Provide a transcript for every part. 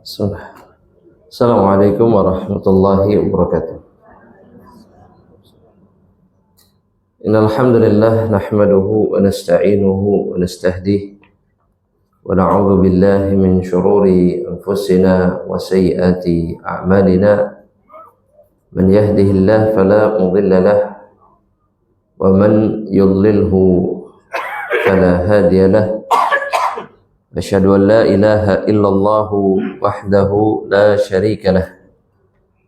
Assalamualaikum warahmatullahi wabarakatuh. Innal hamdalillah nahmaduhu wa nasta'inuhu wa nastahdihi wa na'udzu billahi min shururi anfusina wa sayyiati a'malina. Man yahdihillahu fala mudilla lahu wa man yudlilhu fala hadiya lahu. Asyhadu an la ilaha illallah wahdahu la syarika lah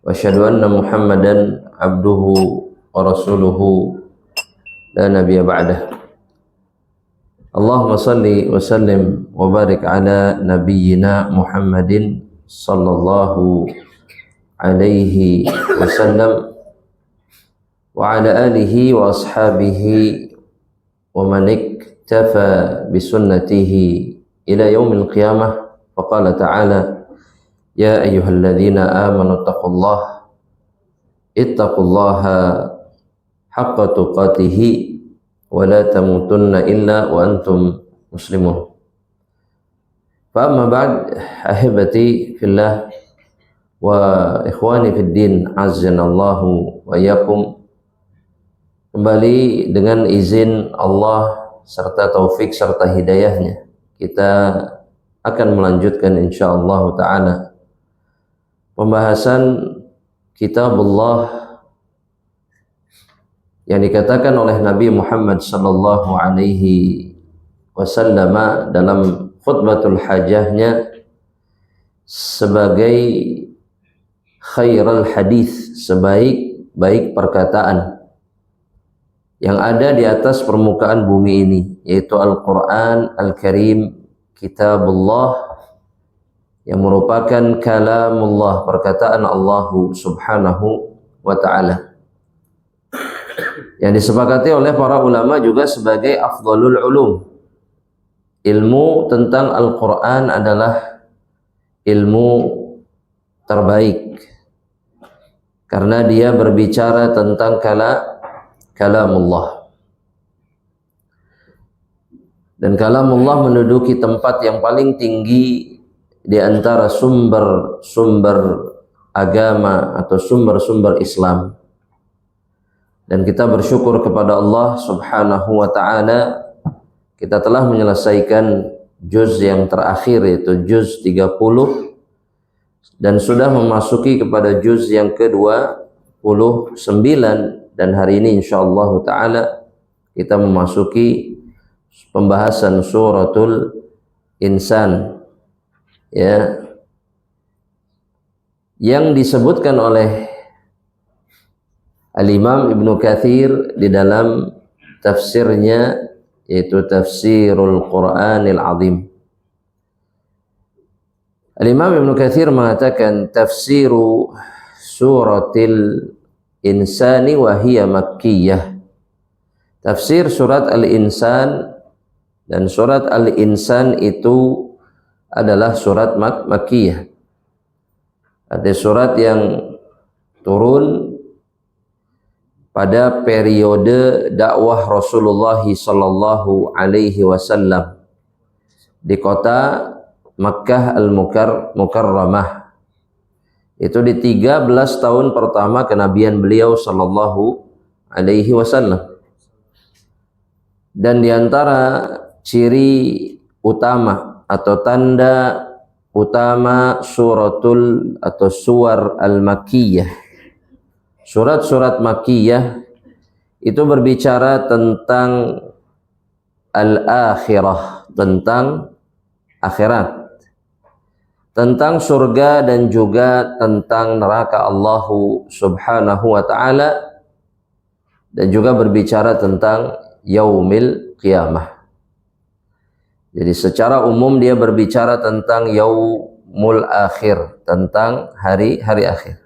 wa asyhadu anna Muhammadan abduhu wa rasuluhu la nabiyya ba'dah. Allahumma salli wa sallim wa barik ala nabiyyina Muhammadin sallallahu alaihi wasallam wa ala alihi wa ashabihi wa man iktafa bi sunnatihi ila yaumil qiyamah. Faqala ta'ala ya ayyuhalladzina amanu ittaqullaha haqqa tuqatihi wa la tamutunna illa wa antum muslimun. Fa amma ba'd, ahibati fillah wa ikhwani fid din, azzanallahu wa iyyakum. Kembali dengan izin Allah serta taufik serta hidayahnya, kita akan melanjutkan insyaallah ta'ala pembahasan kitabullah yang dikatakan oleh Nabi Muhammad sallallahu alaihi wasallam dalam khutbatul hajahnya sebagai khairul hadis, sebaik-baik perkataan yang ada di atas permukaan bumi ini, yaitu Al-Quran Al-Karim, kitabullah yang merupakan kalamullah, perkataan Allah subhanahu wa ta'ala, yang disepakati oleh para ulama juga sebagai afdhalul ulum. Ilmu tentang Al-Quran adalah ilmu terbaik karena dia berbicara tentang kalamullah, dan kalamullah menduduki tempat yang paling tinggi di antara sumber-sumber agama atau sumber-sumber Islam. Dan kita bersyukur kepada Allah subhanahu wa ta'ala, kita telah menyelesaikan juz yang terakhir, yaitu juz 30, dan sudah memasuki kepada juz yang ke-29. Dan hari ini insyaallah ta'ala kita memasuki pembahasan suratul insan, ya, yang disebutkan oleh Al-Imam Ibnu Katsir di dalam tafsirnya, yaitu Tafsirul Qur'anil Azim. Al-Imam Ibnu Katsir mengatakan tafsiru suratil insani wa hiya makkiyah. Tafsir surat Al-Insan, dan surat Al-Insan itu adalah surat makkiyah. Ada surat yang turun pada periode dakwah Rasulullah sallallahu alaihi wasallam di kota Makkah Al-Mukarramah. Itu di 13 tahun pertama kenabian beliau sallallahu alaihi wasallam. Dan di antara ciri utama atau tanda utama suratul atau suwar al-makkiyah, surat-surat makkiyah, itu berbicara tentang al-akhirah, tentang akhirat, tentang surga, dan juga tentang neraka Allah subhanahu wa ta'ala, dan juga berbicara tentang yaumil qiyamah. Jadi secara umum dia berbicara tentang yaumul akhir, tentang hari akhir.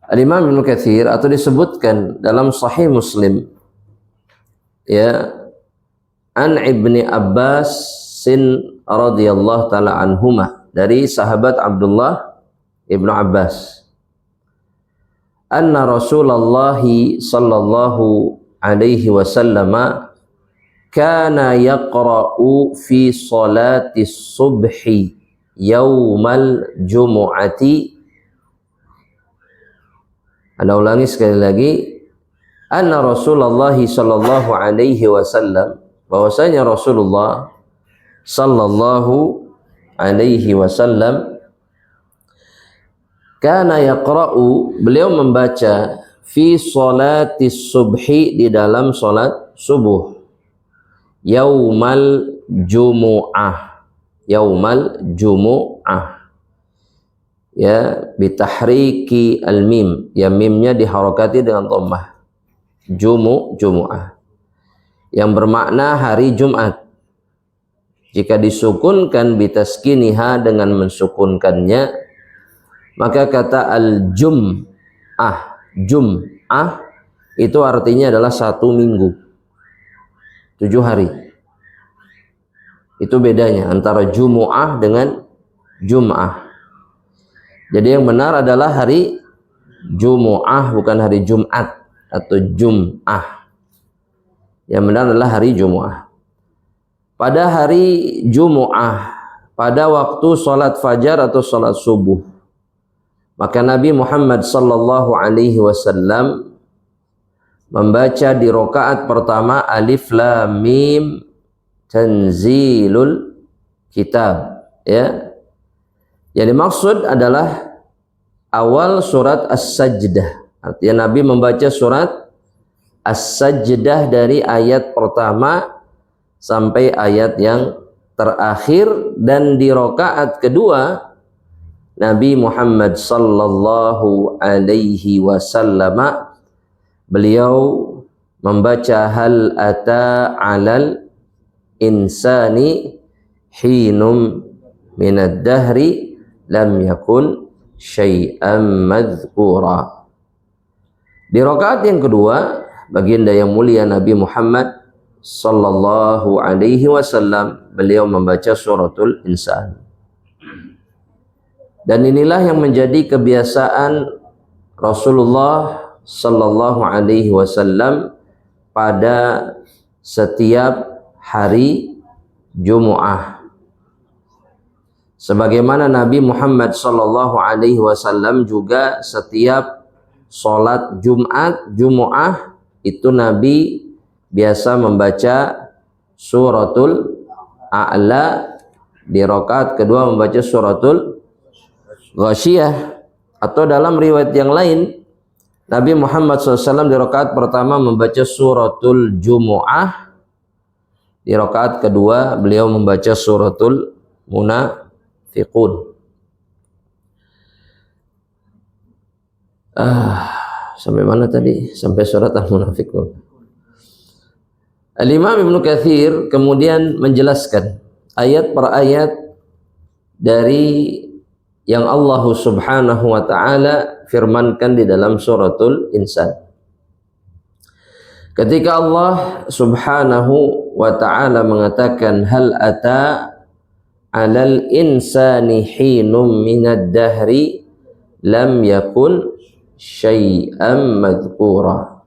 Al-Imam Ibnu Katsir, atau disebutkan dalam Sahih Muslim, ya, an Ibni Abbas radhiyallahu ta'ala anhuma, dari sahabat Abdullah Ibnu Abbas, anna Rasulullah sallallahu alaihi wasallam kana yaqra'u fi salati subhi yaumal jumu'ati. Anda ulangi sekali lagi. Anna Rasulullah sallallahu alaihi wasallam, bahwasanya Rasulullah sallallahu alaihi wasallam kana yaqra'u, beliau membaca fi sholatis subhi, di dalam salat subuh, yaumal jumu'ah, yaumal jumu'ah, ya, bitahriki al-mim, ya, mimnya diharokati dengan dhammah, jumu'ah, yang bermakna hari Jumat. Jika disukunkan bitaskiniha, dengan mensukunkannya, maka kata al-jum'ah, jum'ah itu artinya adalah 1 minggu, 7 hari. Itu bedanya antara jumu'ah dengan jum'ah. Jadi yang benar adalah hari Jumu'ah, bukan hari Jumat atau Jum'ah. Yang benar adalah hari Jumu'ah. Pada hari Jumu'ah, pada waktu sholat fajar atau sholat subuh, maka Nabi Muhammad sallallahu alaihi wasallam membaca di rakaat pertama Alif Lam Mim Tanzilul Kitab, ya. Yang dimaksud adalah awal surat As-Sajdah. Artinya Nabi membaca surat As-Sajdah dari ayat pertama sampai ayat yang terakhir, dan di rakaat kedua Nabi Muhammad sallallahu alaihi wasallam beliau membaca hal ata 'alal insani hinum minad dahri lam yakun syai'an madhkura. Di rakaat yang kedua, baginda yang mulia Nabi Muhammad sallallahu alaihi wasallam beliau membaca suratul Insan. Dan inilah yang menjadi kebiasaan Rasulullah sallallahu alaihi wasallam pada setiap hari Jumu'ah. Sebagaimana Nabi Muhammad sallallahu alaihi wasallam juga setiap sholat Jumat, Jumu'ah, itu Nabi biasa membaca suratul A'la, di rakaat kedua membaca suratul Ghasyiyah, atau dalam riwayat yang lain Nabi Muhammad SAW di rakaat pertama membaca suratul Jumu'ah, di rakaat kedua beliau membaca suratul Munafiqun. Sampai mana tadi? Sampai surat Al-Munafiqun. Al-Imam Ibnu Katsir kemudian menjelaskan ayat per ayat dari yang Allah Subhanahu wa taala firmankan di dalam suratul Insan. Ketika Allah Subhanahu wa taala mengatakan hal ata 'alal insani hinum minad dahri lam yakun syai'an madhkura.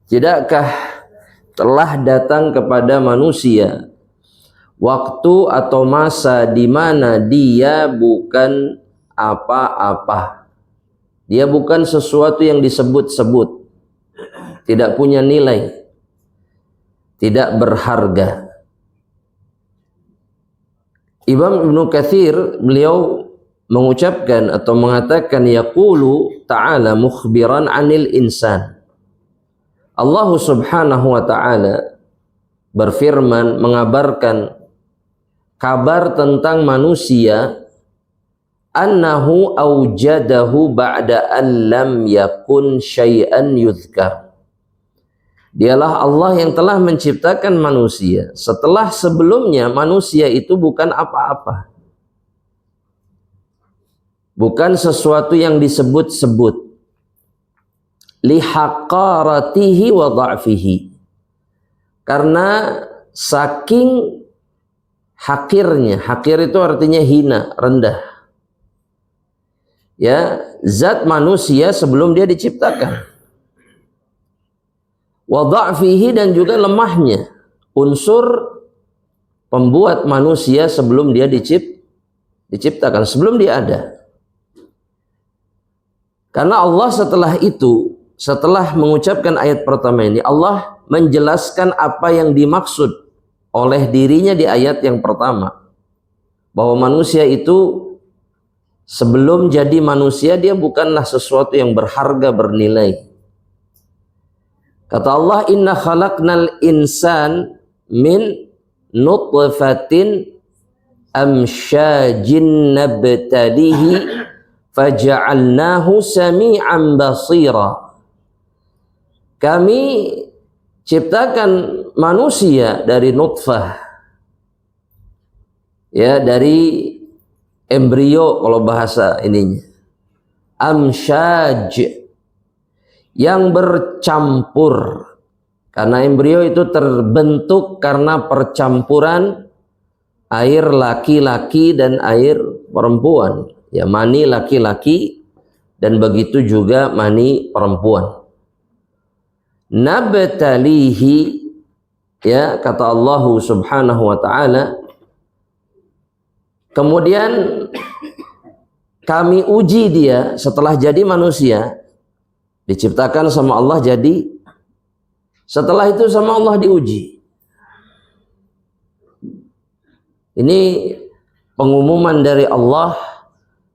Tidakkah telah datang kepada manusia waktu atau masa di mana dia bukan apa-apa, dia bukan sesuatu yang disebut-sebut, tidak punya nilai, tidak berharga. Imam Ibnu Katsir beliau mengucapkan atau mengatakan yaqulu ta'ala mukhbiran 'anil insan. Allah Subhanahu wa taala berfirman mengabarkan kabar tentang manusia, annahu aujadahu ba'da an lam yakun syai'an yuzkar. Dialah Allah yang telah menciptakan manusia setelah sebelumnya manusia itu bukan apa-apa, bukan sesuatu yang disebut-sebut, lihaqaratihi wa dha'fihi, karena saking hakirnya. Hakir itu artinya hina, rendah, ya, zat manusia sebelum dia diciptakan. Wa dha'fihi, dan juga lemahnya, unsur pembuat manusia sebelum dia diciptakan, sebelum dia ada. Karena Allah setelah itu, setelah mengucapkan ayat pertama ini, Allah menjelaskan apa yang dimaksud oleh dirinya di ayat yang pertama. Bahwa manusia itu sebelum jadi manusia dia bukanlah sesuatu yang berharga, bernilai. Kata Allah, inna khalaqnal insan min nutfatin amsyajin nabtalihi faja'alnahu sami'an basira. Kami ciptakan manusia dari nutfah, ya, dari embrio kalau bahasa ininya, amsyaj, yang bercampur, karena embrio itu terbentuk karena percampuran air laki-laki dan air perempuan, ya, mani laki-laki dan begitu juga mani perempuan. Nabtalihi, ya, kata Allah subhanahu wa ta'ala, kemudian kami uji dia setelah jadi manusia, diciptakan sama Allah jadi, setelah itu sama Allah diuji. Ini pengumuman dari Allah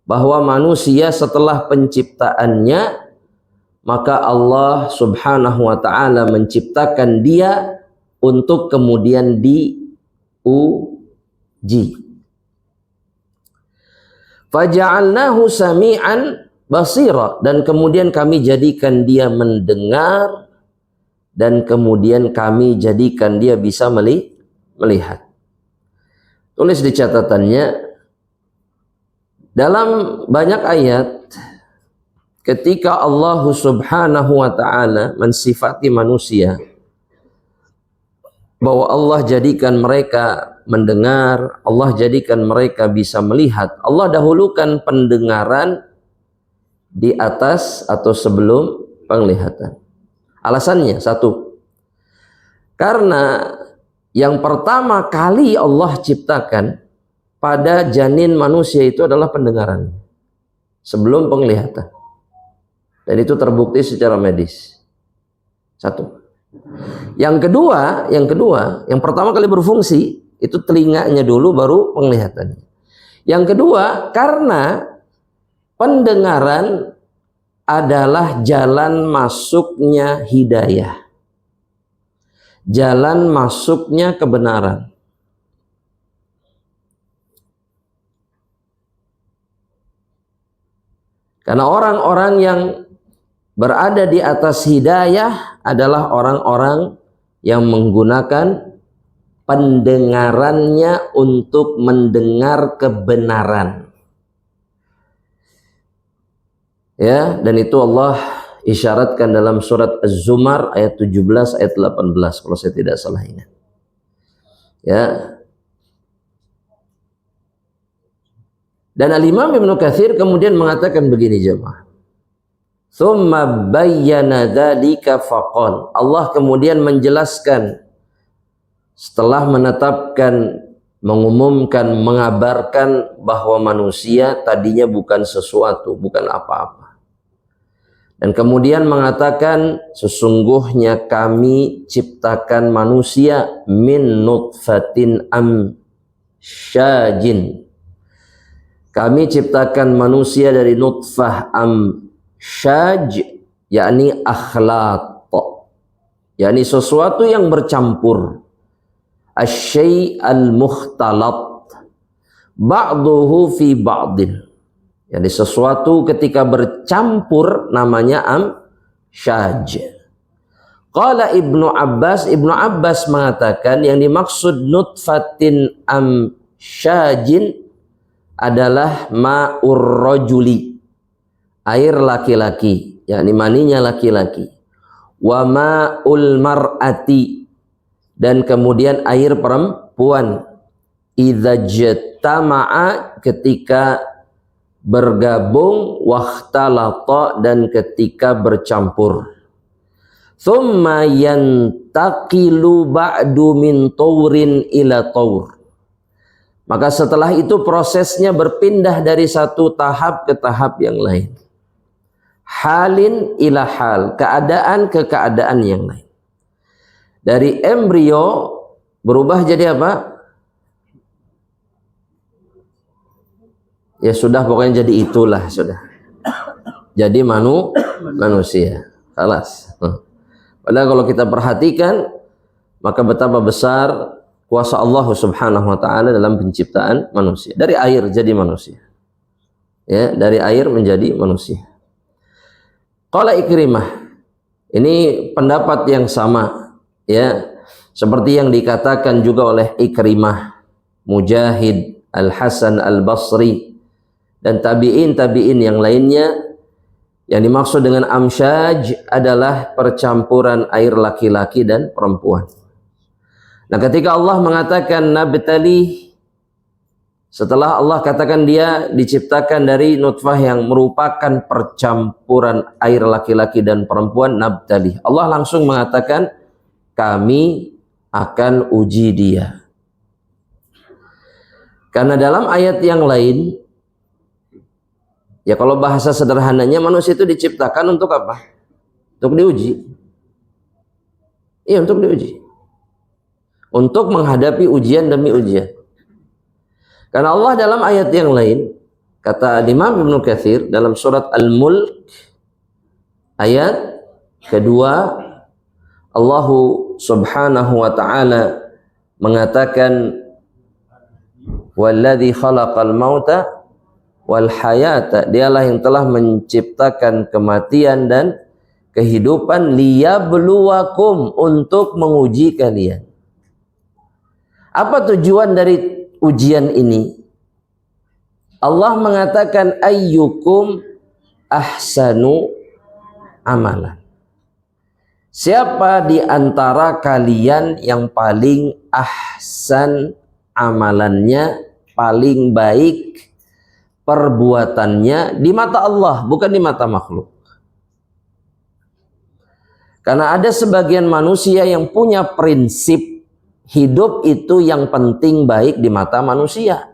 bahwa manusia setelah penciptaannya, maka Allah subhanahu wa ta'ala menciptakan dia untuk kemudian diuji. Faja'alnahu sami'an basira, dan kemudian kami jadikan dia mendengar, dan kemudian kami jadikan dia bisa melihat. Tulis di catatannya, dalam banyak ayat ketika Allah subhanahu wa ta'ala mensifati manusia bahwa Allah jadikan mereka mendengar, Allah jadikan mereka bisa melihat, Allah dahulukan pendengaran di atas atau sebelum penglihatan. Alasannya satu, karena yang pertama kali Allah ciptakan pada janin manusia itu adalah pendengaran sebelum penglihatan. Dan itu terbukti secara medis. Satu. Yang kedua, yang pertama kali berfungsi itu telinganya dulu, baru penglihatannya. Yang kedua, karena pendengaran adalah jalan masuknya hidayah, jalan masuknya kebenaran. Karena orang-orang yang berada di atas hidayah adalah orang-orang yang menggunakan pendengarannya untuk mendengar kebenaran. Ya, dan itu Allah isyaratkan dalam surat Az-Zumar ayat 17 ayat 18 kalau saya tidak salah ingat. Ya. Dan Al-Imam Ibnu Katsir kemudian mengatakan begini, jemaah. Tsumma bayyana dzalika faqal. Allah kemudian menjelaskan setelah menetapkan, mengumumkan, mengabarkan bahwa manusia tadinya bukan sesuatu, bukan apa-apa. Dan kemudian mengatakan sesungguhnya kami ciptakan manusia min nutfatin amsyajin. Kami ciptakan manusia dari nutfah amsyaj, yakni akhlaq, yakni sesuatu yang bercampur. Asy-syai' al-mukhtalat ba'duhu fi ba'din, yakni sesuatu ketika bercampur namanya amsyaj. Qala Ibnu Abbas mengatakan yang dimaksud nutfatin amsyajin adalah ma'ur rajuli, air laki-laki, yakni maninya laki-laki, wa ma'ul mar'ati, dan kemudian air perempuan, idza jtama'a, ketika bergabung, wahtalata, dan ketika bercampur. Thumma yantaqilu ba'du min tawrin ila tawr, Maka setelah itu prosesnya berpindah dari satu tahap ke tahap yang lain. Halin ila hal, keadaan ke keadaan yang lain. Dari embrio berubah jadi apa? Ya sudah, pokoknya jadi itulah sudah. Jadi manusia. Salas. Padahal kalau kita perhatikan, maka betapa besar kuasa Allah Subhanahu wa taala dalam penciptaan manusia. Dari air jadi manusia. Ya, dari air menjadi manusia. Qala Ikrimah. Ini pendapat yang sama, ya. Seperti yang dikatakan juga oleh Ikrimah, Mujahid, Al-Hasan Al-Basri, dan tabi'in yang lainnya. Yang dimaksud dengan amsyaj adalah percampuran air laki-laki dan perempuan. Nah, ketika Allah mengatakan nabtali, setelah Allah katakan dia diciptakan dari nutfah yang merupakan percampuran air laki-laki dan perempuan, nabtali. Allah langsung mengatakan kami akan uji dia. Karena dalam ayat yang lain, ya kalau bahasa sederhananya, manusia itu diciptakan untuk apa? Untuk diuji. Iya, untuk diuji. Untuk menghadapi ujian demi ujian. Karena Allah dalam ayat yang lain, kata Imam Ibnu Katsir dalam surat Al-Mulk ayat kedua, Allah Subhanahu wa taala mengatakan walladzi khalaqal mauta wal hayata, dialah yang telah menciptakan kematian dan kehidupan, liyabluwakum, untuk menguji kalian. Apa tujuan dari ujian ini? Allah mengatakan ayyukum ahsanu amalan. Siapa di antara kalian yang paling ahsan amalannya, paling baik perbuatannya di mata Allah, bukan di mata makhluk. Karena ada sebagian manusia yang punya prinsip hidup itu yang penting baik di mata manusia.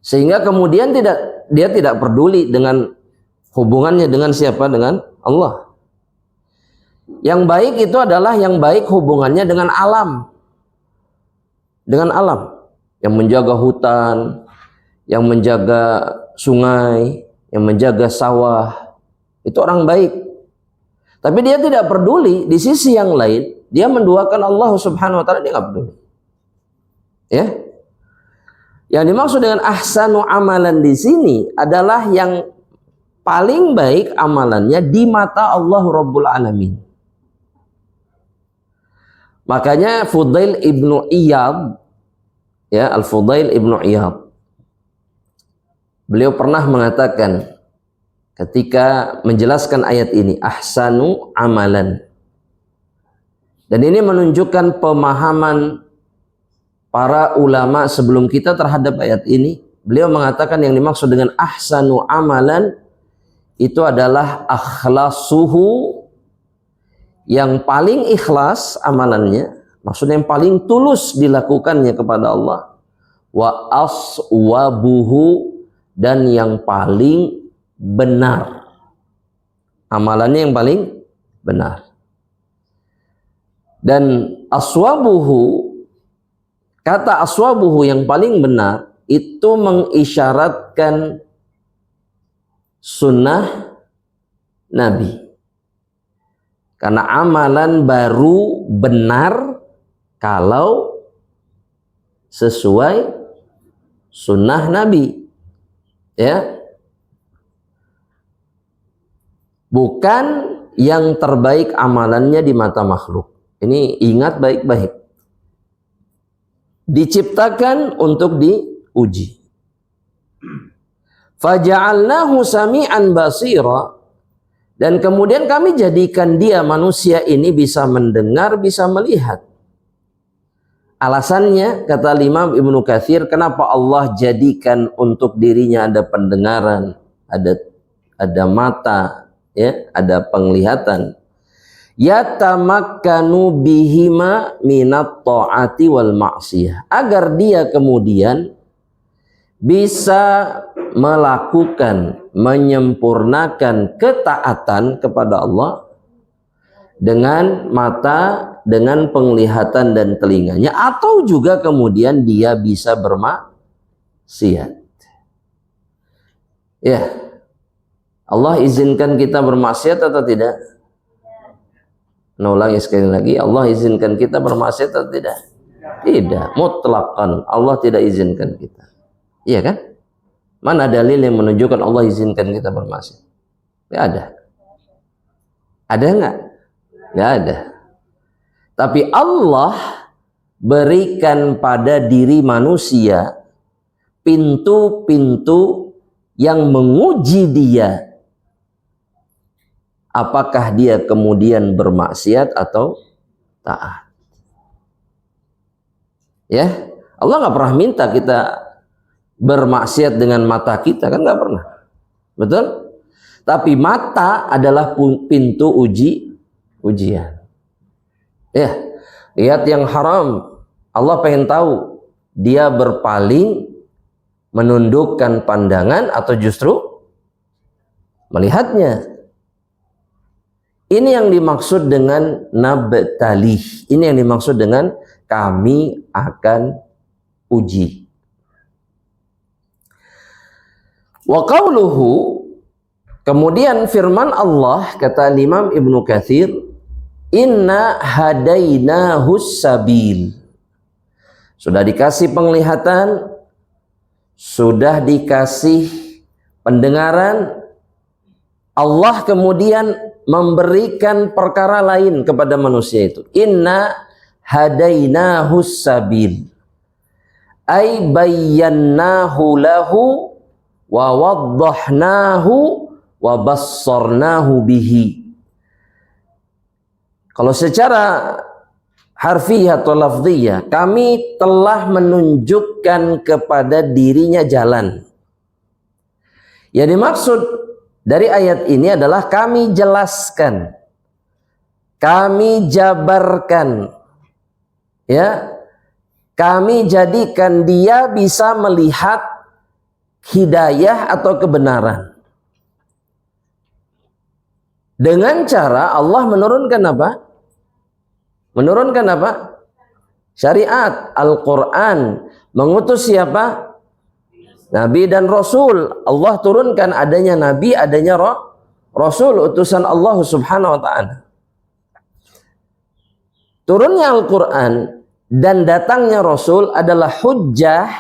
Sehingga kemudian dia tidak peduli dengan hubungannya dengan siapa, dengan Allah. Yang baik itu adalah yang baik hubungannya dengan alam. Dengan alam. Yang menjaga hutan, yang menjaga sungai, yang menjaga sawah. Itu orang baik. Tapi dia tidak peduli di sisi yang lain, dia menduakan Allah Subhanahu wa taala, dia nggak peduli. Ya. Yang dimaksud dengan ahsanu amalan di sini adalah yang paling baik amalannya di mata Allah Rabbul Alamin. Makanya Fudail ibnu Iyad, ya, Al-Fudail ibnu Iyad, beliau pernah mengatakan ketika menjelaskan ayat ini, ahsanu amalan. Dan ini menunjukkan pemahaman para ulama sebelum kita terhadap ayat ini. Beliau mengatakan yang dimaksud dengan ahsanu amalan itu adalah akhlasuhu, yang paling ikhlas amalannya, maksudnya yang paling tulus dilakukannya kepada Allah, wa aswabuhu, dan yang paling benar, amalannya yang paling benar. Dan aswabuhu, kata aswabuhu yang paling benar itu mengisyaratkan sunnah Nabi. Karena amalan baru benar kalau sesuai sunnah Nabi, ya. Bukan yang terbaik amalannya di mata makhluk. Ini ingat baik-baik. Diciptakan untuk diuji. Faja'alnahu sami'an basira, dan kemudian kami jadikan dia, manusia ini, bisa mendengar, bisa melihat. Alasannya, kata Imam Ibnu Katsir, kenapa Allah jadikan untuk dirinya ada pendengaran, ada mata, ya, ada penglihatan. yatamakkanu bihima minat ta'ati wal ma'siyah, agar dia kemudian bisa melakukan, menyempurnakan ketaatan kepada Allah dengan mata, dengan penglihatan dan telinganya, atau juga kemudian dia bisa bermaksiat. Ya, Allah izinkan kita bermaksiat atau tidak? Ulangi sekali lagi, Allah izinkan kita bermaksiat atau tidak? Tidak, mutlakan Allah tidak izinkan kita. Iya kan? Mana dalil yang menunjukkan Allah izinkan kita bermaksiat? Tidak ada. Ada enggak? Tidak ada. Tapi Allah berikan pada diri manusia pintu-pintu yang menguji dia, apakah dia kemudian bermaksiat atau taat. Ya, Allah nggak pernah minta kita bermaksiat dengan mata kita, kan nggak pernah. Betul? Tapi mata adalah pintu ujian. Ya, lihat yang haram, Allah pengen tahu dia berpaling, menundukkan pandangan atau justru melihatnya. Ini yang dimaksud dengan nabtalih. Ini yang dimaksud dengan kami akan uji. Wa qauluhu, kemudian firman Allah, kata Imam Ibnu Katsir, inna hadainahus sabil. Sudah dikasih penglihatan, sudah dikasih pendengaran, Allah kemudian memberikan perkara lain kepada manusia itu. Inna hadainahus sabil, ay bayyannahu lahu wa waddahnahu wa bassarnahu bihi. Kalau secara harfiah atau lafziyah, kami telah menunjukkan kepada dirinya jalan. Yang dimaksud dari ayat ini adalah kami jelaskan, kami jabarkan, ya, kami jadikan dia bisa melihat hidayah atau kebenaran. Dengan cara Allah menurunkan apa? Menurunkan apa? Syariat, Al-Quran. Mengutus siapa? Nabi dan Rasul. Allah turunkan adanya Nabi, adanya Rasul, utusan Allah subhanahu wa ta'ala. Turunnya Al-Quran dan datangnya Rasul adalah hujjah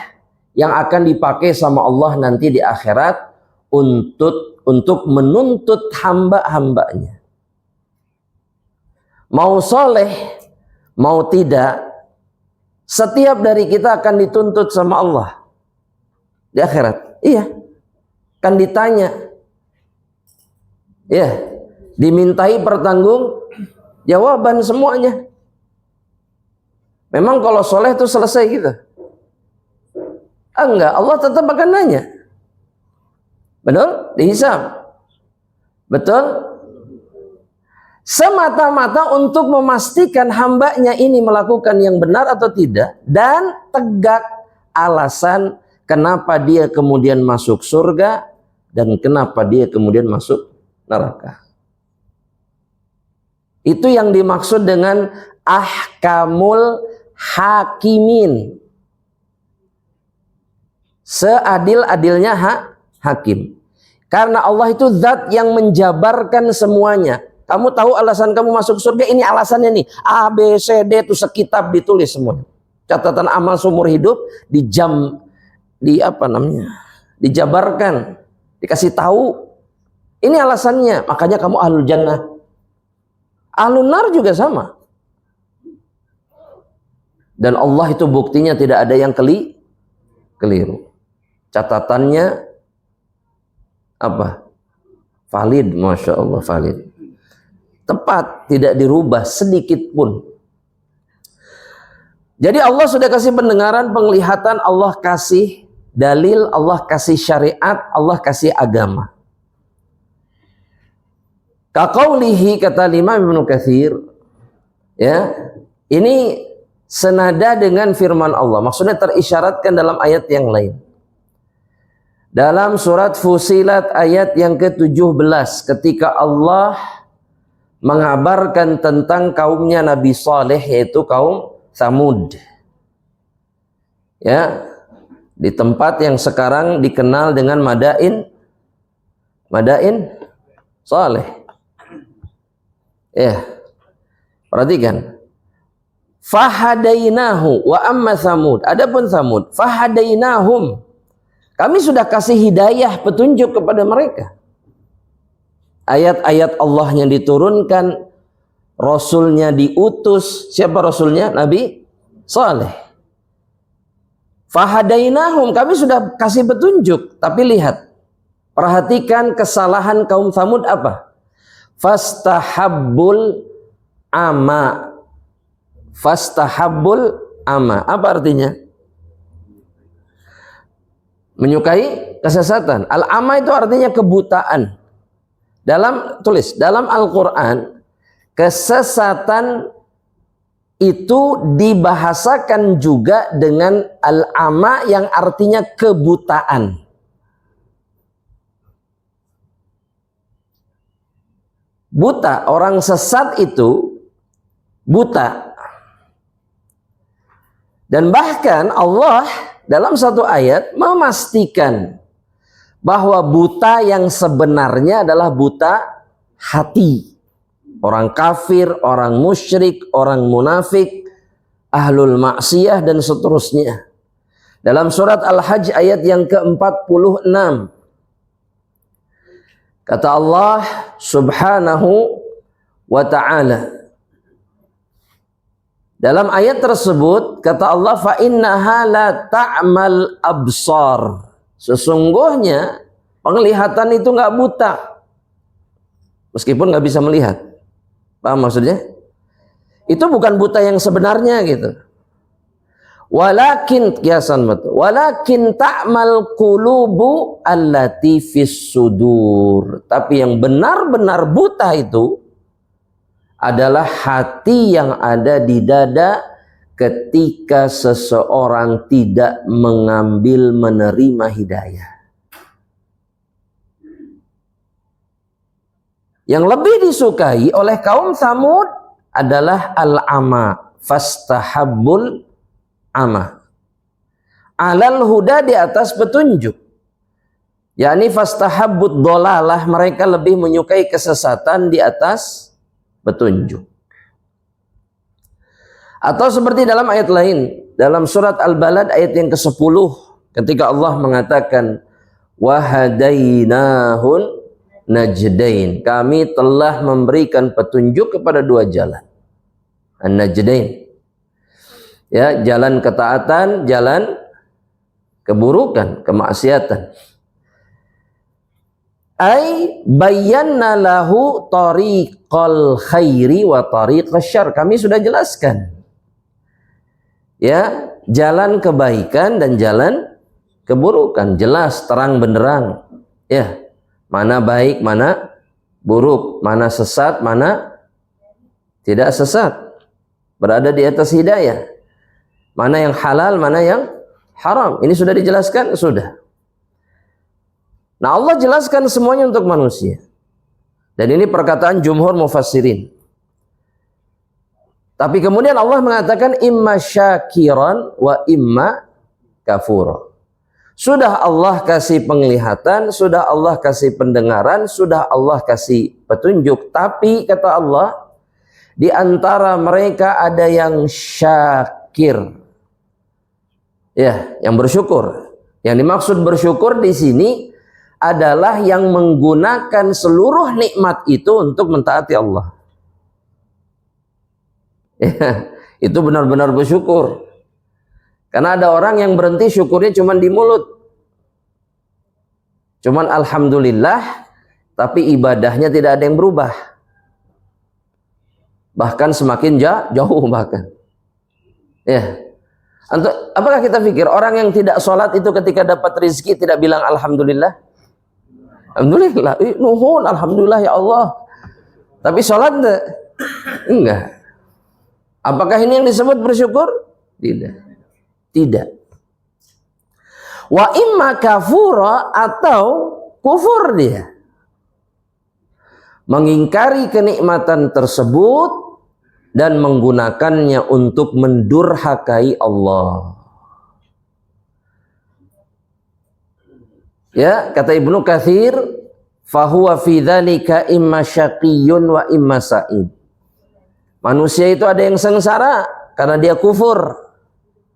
yang akan dipakai sama Allah nanti di akhirat untuk menuntut hamba-hambanya. Mau soleh, mau tidak, setiap dari kita akan dituntut sama Allah di akhirat. Iya, kan ditanya, ya, dimintai pertanggungjawaban semuanya. Memang kalau soleh itu selesai gitu? Enggak, Allah tetap akan nanya. Betul? Dihisab. Betul? Semata-mata untuk memastikan hambanya ini melakukan yang benar atau tidak, dan tegak alasan kenapa dia kemudian masuk surga dan kenapa dia kemudian masuk neraka. Itu yang dimaksud dengan ahkamul hakimin. Seadil-adilnya hakim. Karena Allah itu zat yang menjabarkan semuanya. Kamu tahu alasan kamu masuk surga, ini alasannya nih. A, B, C, D itu sekitab ditulis semua. Catatan amal seumur hidup dijabarkan, dikasih tahu. Ini alasannya, makanya kamu ahlul jannah. Ahlun nar juga sama. Dan Allah itu buktinya tidak ada yang keliru. Catatannya apa? Valid, Masya Allah, valid. Tepat, tidak dirubah sedikit pun. Jadi Allah sudah kasih pendengaran, penglihatan, Allah kasih dalil, Allah kasih syariat, Allah kasih agama. Kaqaulihi, kata Imam Ibnu Katsir, ya, ini senada dengan firman Allah. Maksudnya terisyaratkan dalam ayat yang lain. Dalam surat Fusilat ayat yang ke-17, ketika Allah mengabarkan tentang kaumnya Nabi Saleh, yaitu kaum Tsamud. Ya, di tempat yang sekarang dikenal dengan Madain Saleh. Ya, perhatikan. Fahadainahu wa amma Tsamud. Adapun Tsamud, fahadainahum. Kami sudah kasih hidayah, petunjuk kepada mereka. Ayat-ayat Allah yang diturunkan, Rasulnya diutus. Siapa Rasulnya? Nabi Saleh. Fahadainahum, kami sudah kasih petunjuk. Tapi lihat, perhatikan kesalahan kaum Tsamud apa? Fastahabbul ama. Fastahabbul ama. Apa artinya? Menyukai kesesatan. Al-ama itu artinya kebutaan. Dalam Al-Quran, kesesatan itu dibahasakan juga dengan al-ama yang artinya kebutaan. Buta, orang sesat itu buta. Dan bahkan Allah dalam satu ayat memastikan bahwa buta yang sebenarnya adalah buta hati. Orang kafir, orang musyrik, orang munafik, ahlul maksiyah dan seterusnya. Dalam surat Al-Hajj ayat yang ke-46. Kata Allah Subhanahu wa ta'ala, dalam ayat tersebut kata Allah, fa innaha la ta'mal absar. Sesungguhnya penglihatan itu nggak buta, meskipun nggak bisa melihat. Paham maksudnya? Itu bukan buta yang sebenarnya gitu. Walakin kiasan betul. Walakin ta'mal qulubu allati fis sudur. Tapi yang benar-benar buta itu adalah hati yang ada di dada ketika seseorang tidak mengambil menerima hidayah. Yang lebih disukai oleh kaum Tsamud adalah al-ama, fastahabbul ama. Alal huda, di atas petunjuk. yakni fastahabbud dhalalah, mereka lebih menyukai kesesatan di atas petunjuk. Atau seperti dalam ayat lain, dalam surat Al-Balad ayat yang ke-10, ketika Allah mengatakan wahadainahun najdain, kami telah memberikan petunjuk kepada dua jalan. An-najdain, ya, jalan ketaatan, jalan keburukan, kemaksiatan. Ai bayyana lahu tariqal khairi wa tariqasy syarr, kami sudah jelaskan, ya, jalan kebaikan dan jalan keburukan, jelas terang benderang, ya, mana baik mana buruk, mana sesat mana tidak sesat, berada di atas hidayah, mana yang halal mana yang haram, ini sudah dijelaskan, sudah. Nah, Allah jelaskan semuanya untuk manusia. Dan ini perkataan jumhur mufassirin. Tapi kemudian Allah mengatakan imma syakiran wa imma kafura. Sudah Allah kasih penglihatan, sudah Allah kasih pendengaran, sudah Allah kasih petunjuk. Tapi kata Allah, di antara mereka ada yang syakir. Ya, yang bersyukur. Yang dimaksud bersyukur di sini adalah yang menggunakan seluruh nikmat itu untuk mentaati Allah. Ya, itu benar-benar bersyukur. Karena ada orang yang berhenti syukurnya cuma di mulut. Cuman alhamdulillah, tapi ibadahnya tidak ada yang berubah. Bahkan semakin jauh bahkan. Ya. Apakah kita pikir orang yang tidak sholat itu ketika dapat rezeki tidak bilang alhamdulillah? Alhamdulillah, nuhun, alhamdulillah ya Allah. Tapi sholat enggak. Apakah ini yang disebut bersyukur? Tidak. Tidak. Wa imma kafura, atau kufur dia. Mengingkari kenikmatan tersebut dan menggunakannya untuk mendurhakai Allah. Ya, kata Ibnu Katsir, fahuwa fi dzalika imma syaqiyyun wa imma sa'id. Manusia itu ada yang sengsara karena dia kufur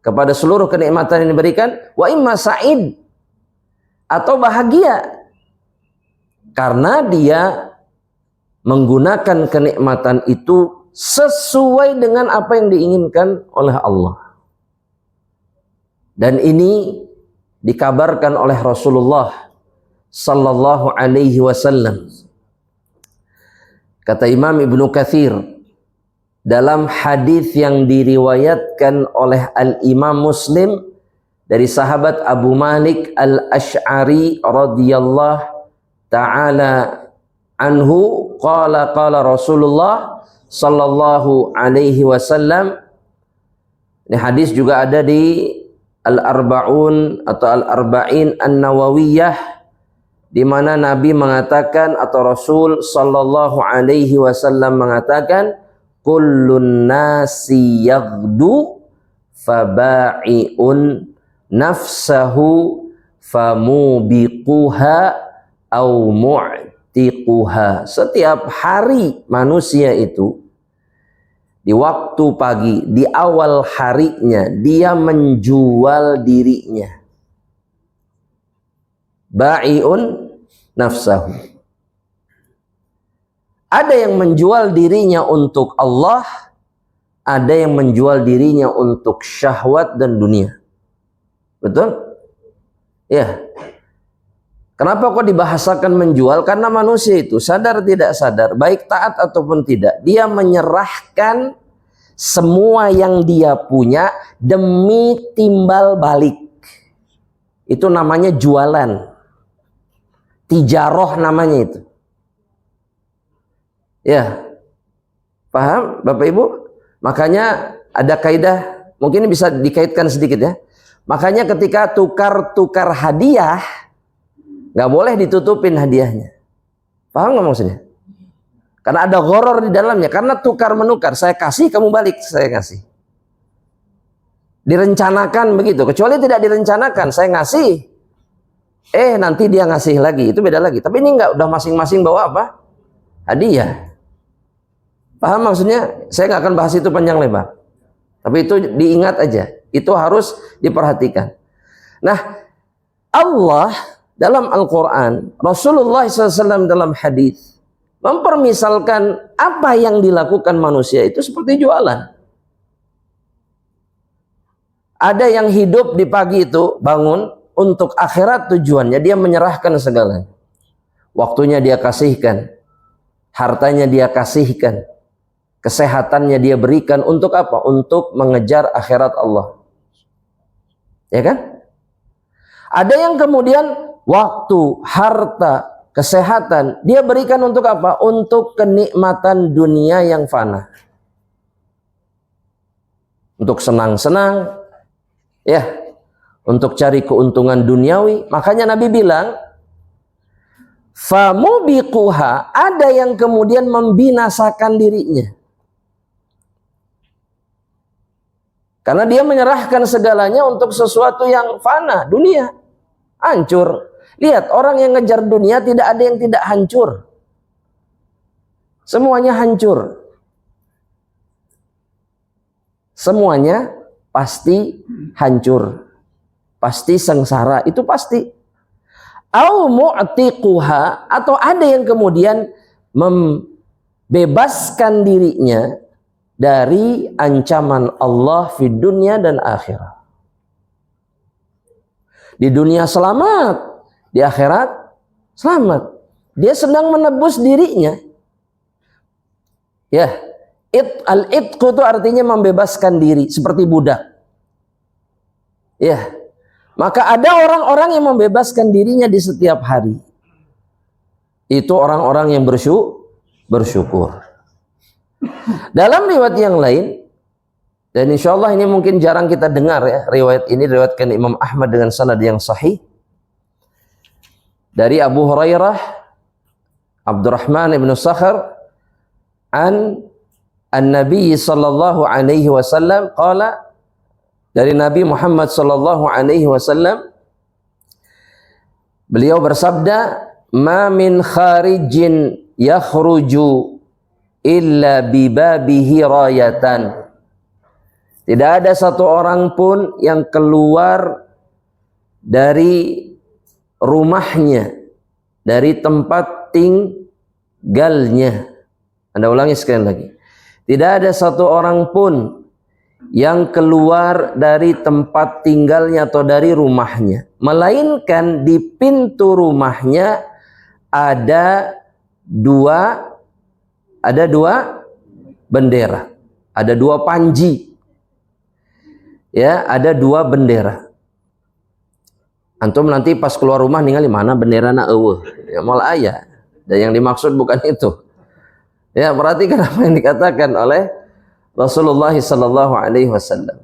kepada seluruh kenikmatan yang diberikan, wa imma sa'id, atau bahagia karena dia menggunakan kenikmatan itu sesuai dengan apa yang diinginkan oleh Allah. Dan ini dikabarkan oleh Rasulullah sallallahu alaihi wasallam. Kata Imam Ibnu Katsir dalam hadis yang diriwayatkan oleh Al-Imam Muslim dari sahabat Abu Malik Al-Asy'ari radhiyallahu ta'ala anhu, qala Rasulullah sallallahu alaihi wasallam. Ini hadis juga ada di Al-Arba'un atau Al-Arba'in An-Nawawiyah, di mana Nabi mengatakan atau Rasul sallallahu alaihi wasallam mengatakan, kullun nasi yaghdu faba'iun nafsahu famubiquha au mu'tiquha. Setiap hari manusia itu di waktu pagi, di awal harinya, dia menjual dirinya. Ba'iun nafsahu. Ada yang menjual dirinya untuk Allah, ada yang menjual dirinya untuk syahwat dan dunia. Betul? Ya. Kenapa kok dibahasakan menjual? Karena manusia itu sadar tidak sadar, baik taat ataupun tidak, dia menyerahkan semua yang dia punya demi timbal balik. Itu namanya jualan. Tijaroh namanya itu. Ya. Paham Bapak Ibu? Makanya ada kaidah, mungkin ini bisa dikaitkan sedikit ya. Makanya ketika tukar-tukar hadiah, nggak boleh ditutupin hadiahnya. Paham nggak maksudnya? Karena ada gharar di dalamnya. Karena tukar menukar, saya kasih kamu balik, saya kasih. Direncanakan begitu. Kecuali tidak direncanakan, saya ngasih, nanti dia ngasih lagi, itu beda lagi. Tapi ini nggak, udah masing-masing bawa apa? Hadiah. Paham maksudnya? Saya nggak akan bahas itu panjang lebar. Tapi itu diingat aja. Itu harus diperhatikan. Nah, Allah dalam Al-Quran, Rasulullah SAW dalam hadis mempermisalkan apa yang dilakukan manusia itu seperti jualan. Ada yang hidup di pagi itu bangun untuk akhirat tujuannya, dia menyerahkan segalanya. Waktunya dia kasihkan, hartanya dia kasihkan, kesehatannya dia berikan untuk apa? Untuk mengejar akhirat Allah. Ya kan? Ada yang kemudian waktu, harta, kesehatan dia berikan untuk apa? Untuk kenikmatan dunia yang fana. Untuk senang-senang, ya, untuk cari keuntungan duniawi. Makanya Nabi bilang, famubiquha, ada yang kemudian membinasakan dirinya. Karena dia menyerahkan segalanya untuk sesuatu yang fana, dunia. Hancur. Lihat, orang yang ngejar dunia tidak ada yang tidak hancur. Semuanya hancur. Semuanya pasti hancur. Pasti sengsara, itu pasti. Au mu'tiquha, atau ada yang kemudian membebaskan dirinya dari ancaman Allah di dunia dan akhirat. Di dunia selamat, di akhirat selamat. Dia sedang menebus dirinya. Ya, al-itqu itu artinya membebaskan diri seperti budak. Ya. Maka ada orang-orang yang membebaskan dirinya di setiap hari. Itu orang-orang yang bersyukur. Dalam riwayat yang lain, dan insya Allah ini mungkin jarang kita dengar ya, riwayat ini diriwayatkan Imam Ahmad dengan sanad yang sahih dari Abu Hurairah Abdurrahman ibn Sakhar an-Nabi sallallahu alaihi wasallam qala, dari Nabi Muhammad sallallahu alaihi wasallam beliau bersabda, ma min kharijin yakhruju illa bibabihi rayatan. Tidak ada satu orang pun yang keluar dari rumahnya, dari tempat tinggalnya. Anda ulangi sekali lagi. Tidak ada satu orang pun yang keluar dari tempat tinggalnya atau dari rumahnya, melainkan di pintu rumahnya ada dua bendera, ada dua panji. Ya, ada dua bendera. Antum nanti pas keluar rumah ningali mana bendera na eueuh. Ya moal aya. Dan yang dimaksud bukan itu. Ya, perhatikan apa yang dikatakan oleh Rasulullah sallallahu alaihi wasallam.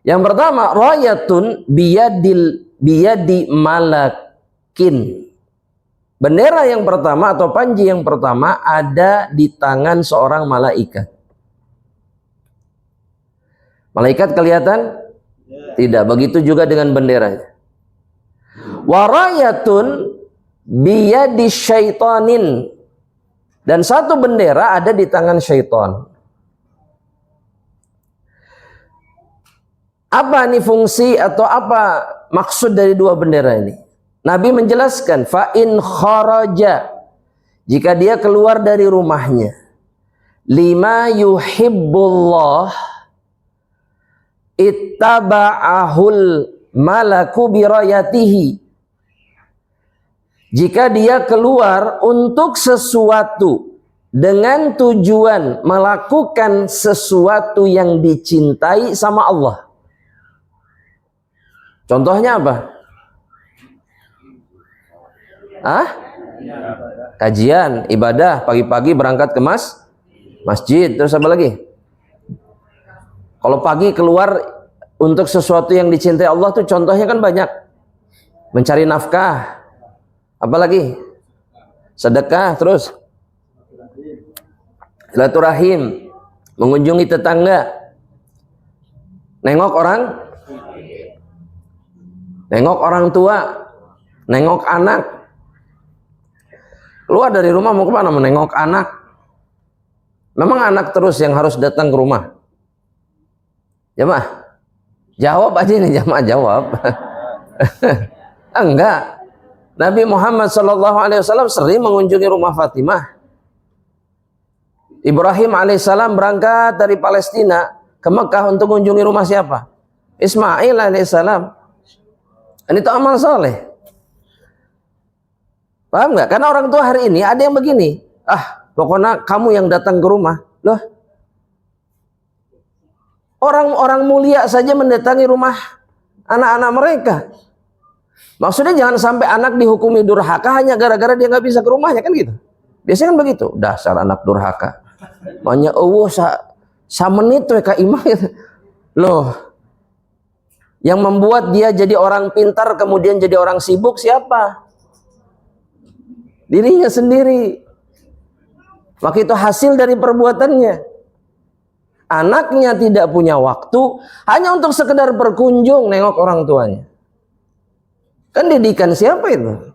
Yang pertama, rayatun biyadi malakin. Bendera yang pertama atau panji yang pertama ada di tangan seorang malaikat. Malaikat kelihatan? Tidak. Begitu juga dengan benderanya. Warayatun biyadi syaitanin. Dan satu bendera ada di tangan syaitan. Apa ini fungsi atau apa maksud dari dua bendera ini? Nabi menjelaskan, fa in kharaja, jika dia keluar dari rumahnya, lima yuhibbullah ittaba'ahul malaku birayatihi. Jika dia keluar untuk sesuatu dengan tujuan melakukan sesuatu yang dicintai sama Allah. Contohnya apa? Kajian, ibadah, pagi-pagi berangkat ke masjid, terus apa lagi? Kalau pagi keluar untuk sesuatu yang dicintai Allah tuh contohnya kan banyak. Mencari nafkah. Apalagi? Sedekah, terus silaturahim, mengunjungi tetangga, nengok orang tua, nengok anak. Keluar dari rumah mau kemana? Menengok anak. Memang anak terus yang harus datang ke rumah? Jamaah, jawab aja nih jamaah, jawab. Enggak. Nabi Muhammad SAW sering mengunjungi rumah Fatimah. Ibrahim alaihissalam berangkat dari Palestina ke Mekah untuk mengunjungi rumah siapa? Ismail alaihissalam. Ini itu amal soleh. Paham nggak? Karena orang tua hari ini ada yang begini. Pokoknya kamu yang datang ke rumah. Loh, orang-orang mulia saja mendatangi rumah anak-anak mereka. Maksudnya jangan sampai anak dihukumi durhaka hanya gara-gara dia nggak bisa ke rumahnya, kan gitu. Biasanya kan begitu. Dasar anak durhaka. Makanya sa menit we ka imah gitu. Loh. Yang membuat dia jadi orang pintar kemudian jadi orang sibuk siapa? Dirinya sendiri. Maka itu hasil dari perbuatannya. Anaknya tidak punya waktu hanya untuk sekedar berkunjung nengok orang tuanya. Kan didikan siapa itu?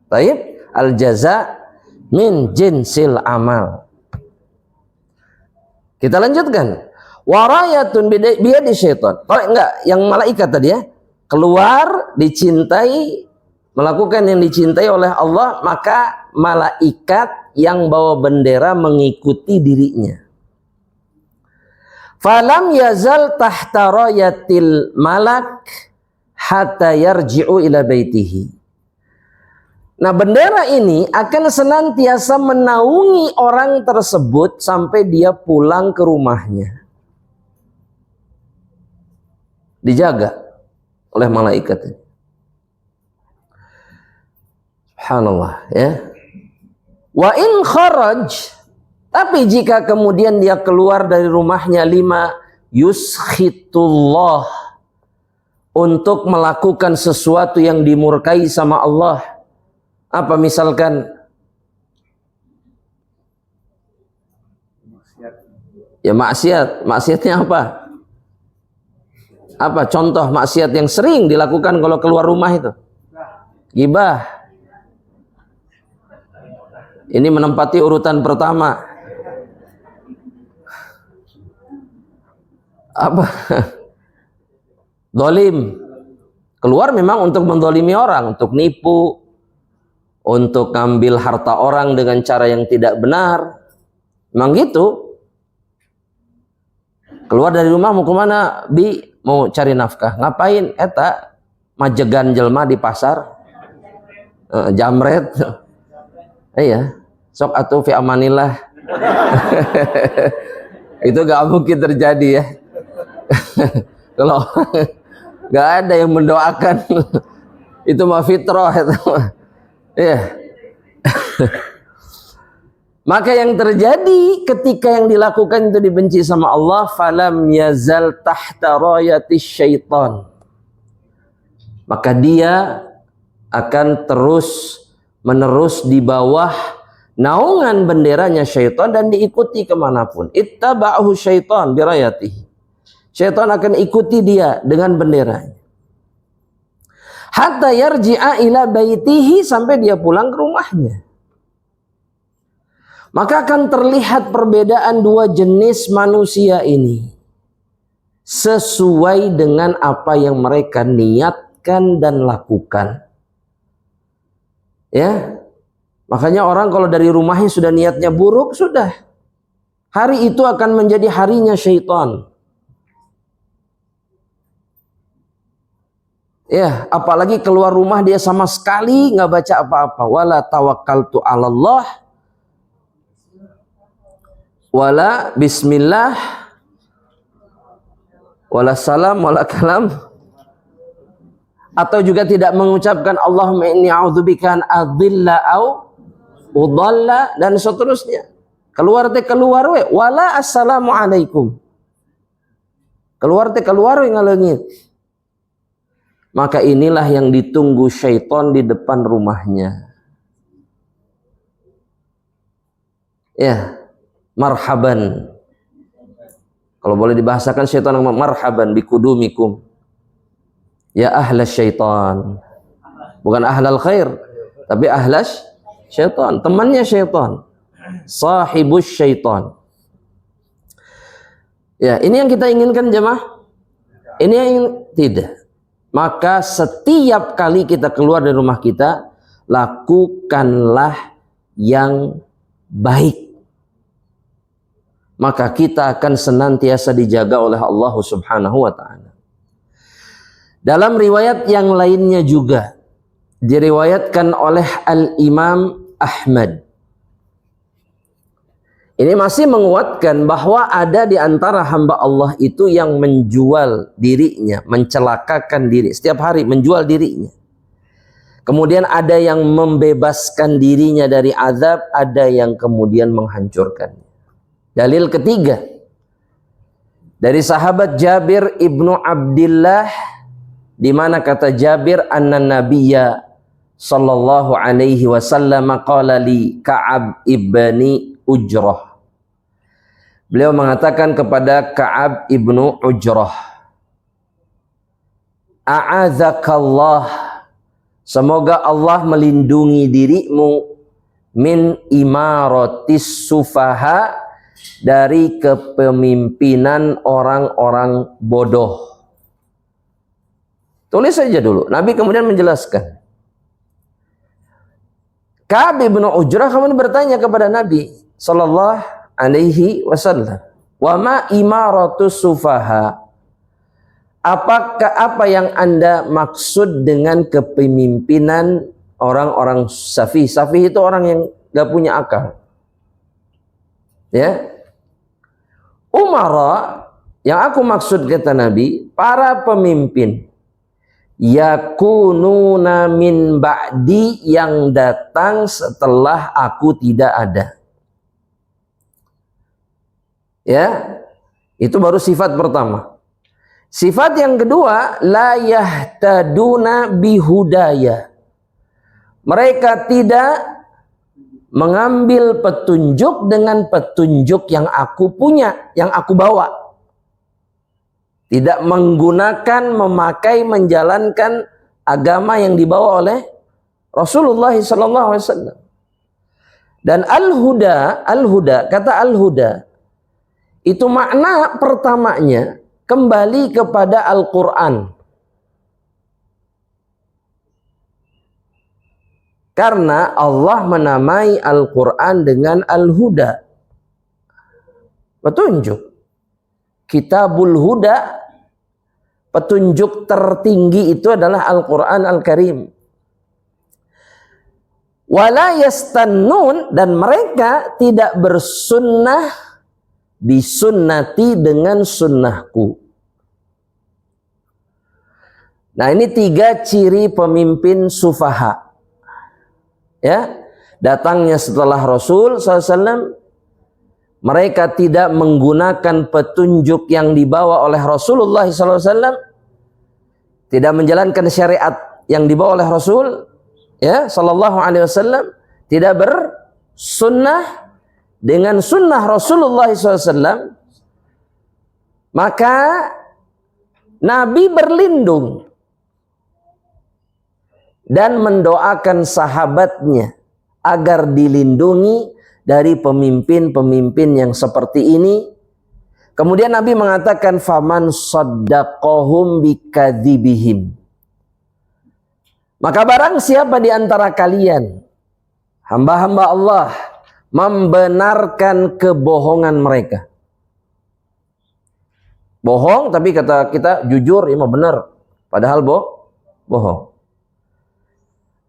Baik, al jaza min jinsil amal. Kita lanjutkan. Warayatun biyadi syaitan. Kalau enggak, yang malaikat tadi ya, keluar dicintai, melakukan yang dicintai oleh Allah, maka malaikat yang bawa bendera mengikuti dirinya. Falam yazal tahta rayatil malak hatta yarji'u ila baitihi. Nah, bendera ini akan senantiasa menaungi orang tersebut sampai dia pulang ke rumahnya. Dijaga oleh malaikat. Subhanallah, ya. Wa in kharaj, tapi jika kemudian dia keluar dari rumahnya lima yuskhitullah, untuk melakukan sesuatu yang dimurkai sama Allah. Apa misalkan? Ya maksiat. Maksiatnya apa? Apa contoh maksiat yang sering dilakukan kalau keluar rumah itu? Ghibah. Ini menempati urutan pertama. Apa? Dolim. Keluar memang untuk mendolimi orang, untuk nipu, untuk ngambil harta orang dengan cara yang tidak benar. Memang gitu. Keluar dari rumah mau kemana? Mau cari nafkah. Ngapain? Eta majegan jelma di pasar. Jamret. Iya. Sok atuh fi amanillah. Itu gak mungkin terjadi ya. Kalau gak ada yang mendoakan, itu mah fitrah itu. Iya. Maka yang terjadi ketika yang dilakukan itu dibenci sama Allah, falam yazal tahta rayati syaitan. Maka dia akan terus menerus di bawah naungan benderanya syaitan dan diikuti kemanapun. Ittaba'ahu syaitan birayatihi. Syaitan akan ikuti dia dengan benderanya. Hatta yarji'a ila baitihi, sampai dia pulang ke rumahnya. Maka akan terlihat perbedaan dua jenis manusia ini sesuai dengan apa yang mereka niatkan dan lakukan. Ya, makanya orang kalau dari rumahnya sudah niatnya buruk, sudah hari itu akan menjadi harinya syaitan. Ya, apalagi keluar rumah dia sama sekali nggak baca apa-apa. Wala tawakkaltu 'alallah, wala bismillah, wala salam, wala kalam. Atau juga tidak mengucapkan Allahumma inni a'udzubika an adilla au udalla, dan seterusnya. Keluar we, wala assalamu alaikum. Keluar we ngalengit. Maka inilah yang ditunggu syaitan di depan rumahnya. Ya, marhaban. Kalau boleh dibahasakan syaitan, marhaban bikudumikum. Ya ahlas syaitan. Bukan ahlal khair, tapi ahlas syaitan, temannya syaitan. Sahibus syaitan. Ya, ini yang kita inginkan jemaah. Ini yang tidak. Maka setiap kali kita keluar dari rumah kita, lakukanlah yang baik. Maka kita akan senantiasa dijaga oleh Allah Subhanahu wa ta'ala. Dalam riwayat yang lainnya juga diriwayatkan oleh Al-Imam Ahmad. Ini masih menguatkan bahwa ada di antara hamba Allah itu yang menjual dirinya, mencelakakan diri, setiap hari menjual dirinya. Kemudian ada yang membebaskan dirinya dari azab, ada yang kemudian menghancurkannya. Dalil ketiga dari sahabat Jabir ibnu Abdillah, di mana kata Jabir, anna Nabiyya sallallahu alaihi wasallam qala li Ka'ab ibni Ujrah. Beliau mengatakan kepada Ka'ab ibnu Ujrah, a'azakallah, semoga Allah melindungi dirimu, min imaratis sufaha, dari kepemimpinan orang-orang bodoh. Tulis saja dulu. Nabi kemudian menjelaskan. Ka'ab ibnu Ujrah kemudian bertanya kepada Nabi sallallahu alaihi wasallam, wa ma imaratus sufaha? Apakah apa yang Anda maksud dengan kepemimpinan orang-orang safih? Safih itu orang yang gak punya akal. Ya. Umara yang aku maksud, kata Nabi, para pemimpin yakununa min ba'di, yang datang setelah aku tidak ada. Ya, itu baru sifat pertama. Sifat yang kedua, la yahtaduna bihudaya. Mereka tidak mengambil petunjuk dengan petunjuk yang aku punya, yang aku bawa. Tidak menggunakan, memakai, menjalankan agama yang dibawa oleh Rasulullah SAW. Dan al-huda, kata al-huda, itu makna pertamanya kembali kepada Al-Quran. Karena Allah menamai Al-Quran dengan Al-Huda, petunjuk. Kitabul Huda, petunjuk tertinggi itu adalah Al-Quran Al-Karim. Wala yastannun, dan mereka tidak bersunnah bisunnati, dengan sunnahku. Nah, ini 3 ciri pemimpin sufaha. Ya, datangnya setelah Rasul SAW, mereka tidak menggunakan petunjuk yang dibawa oleh Rasulullah SAW, tidak menjalankan syariat yang dibawa oleh Rasul, ya, Sallallahu Alaihi Wasallam, tidak bersunnah dengan sunnah Rasulullah SAW, maka Nabi berlindung dan mendoakan sahabatnya agar dilindungi dari pemimpin-pemimpin yang seperti ini. Kemudian Nabi mengatakan, faman saddaqahum bikadzibihim. Maka barang siapa di antara kalian, hamba-hamba Allah, membenarkan kebohongan mereka. Bohong tapi kata kita jujur, ya mau benar, padahal bohong.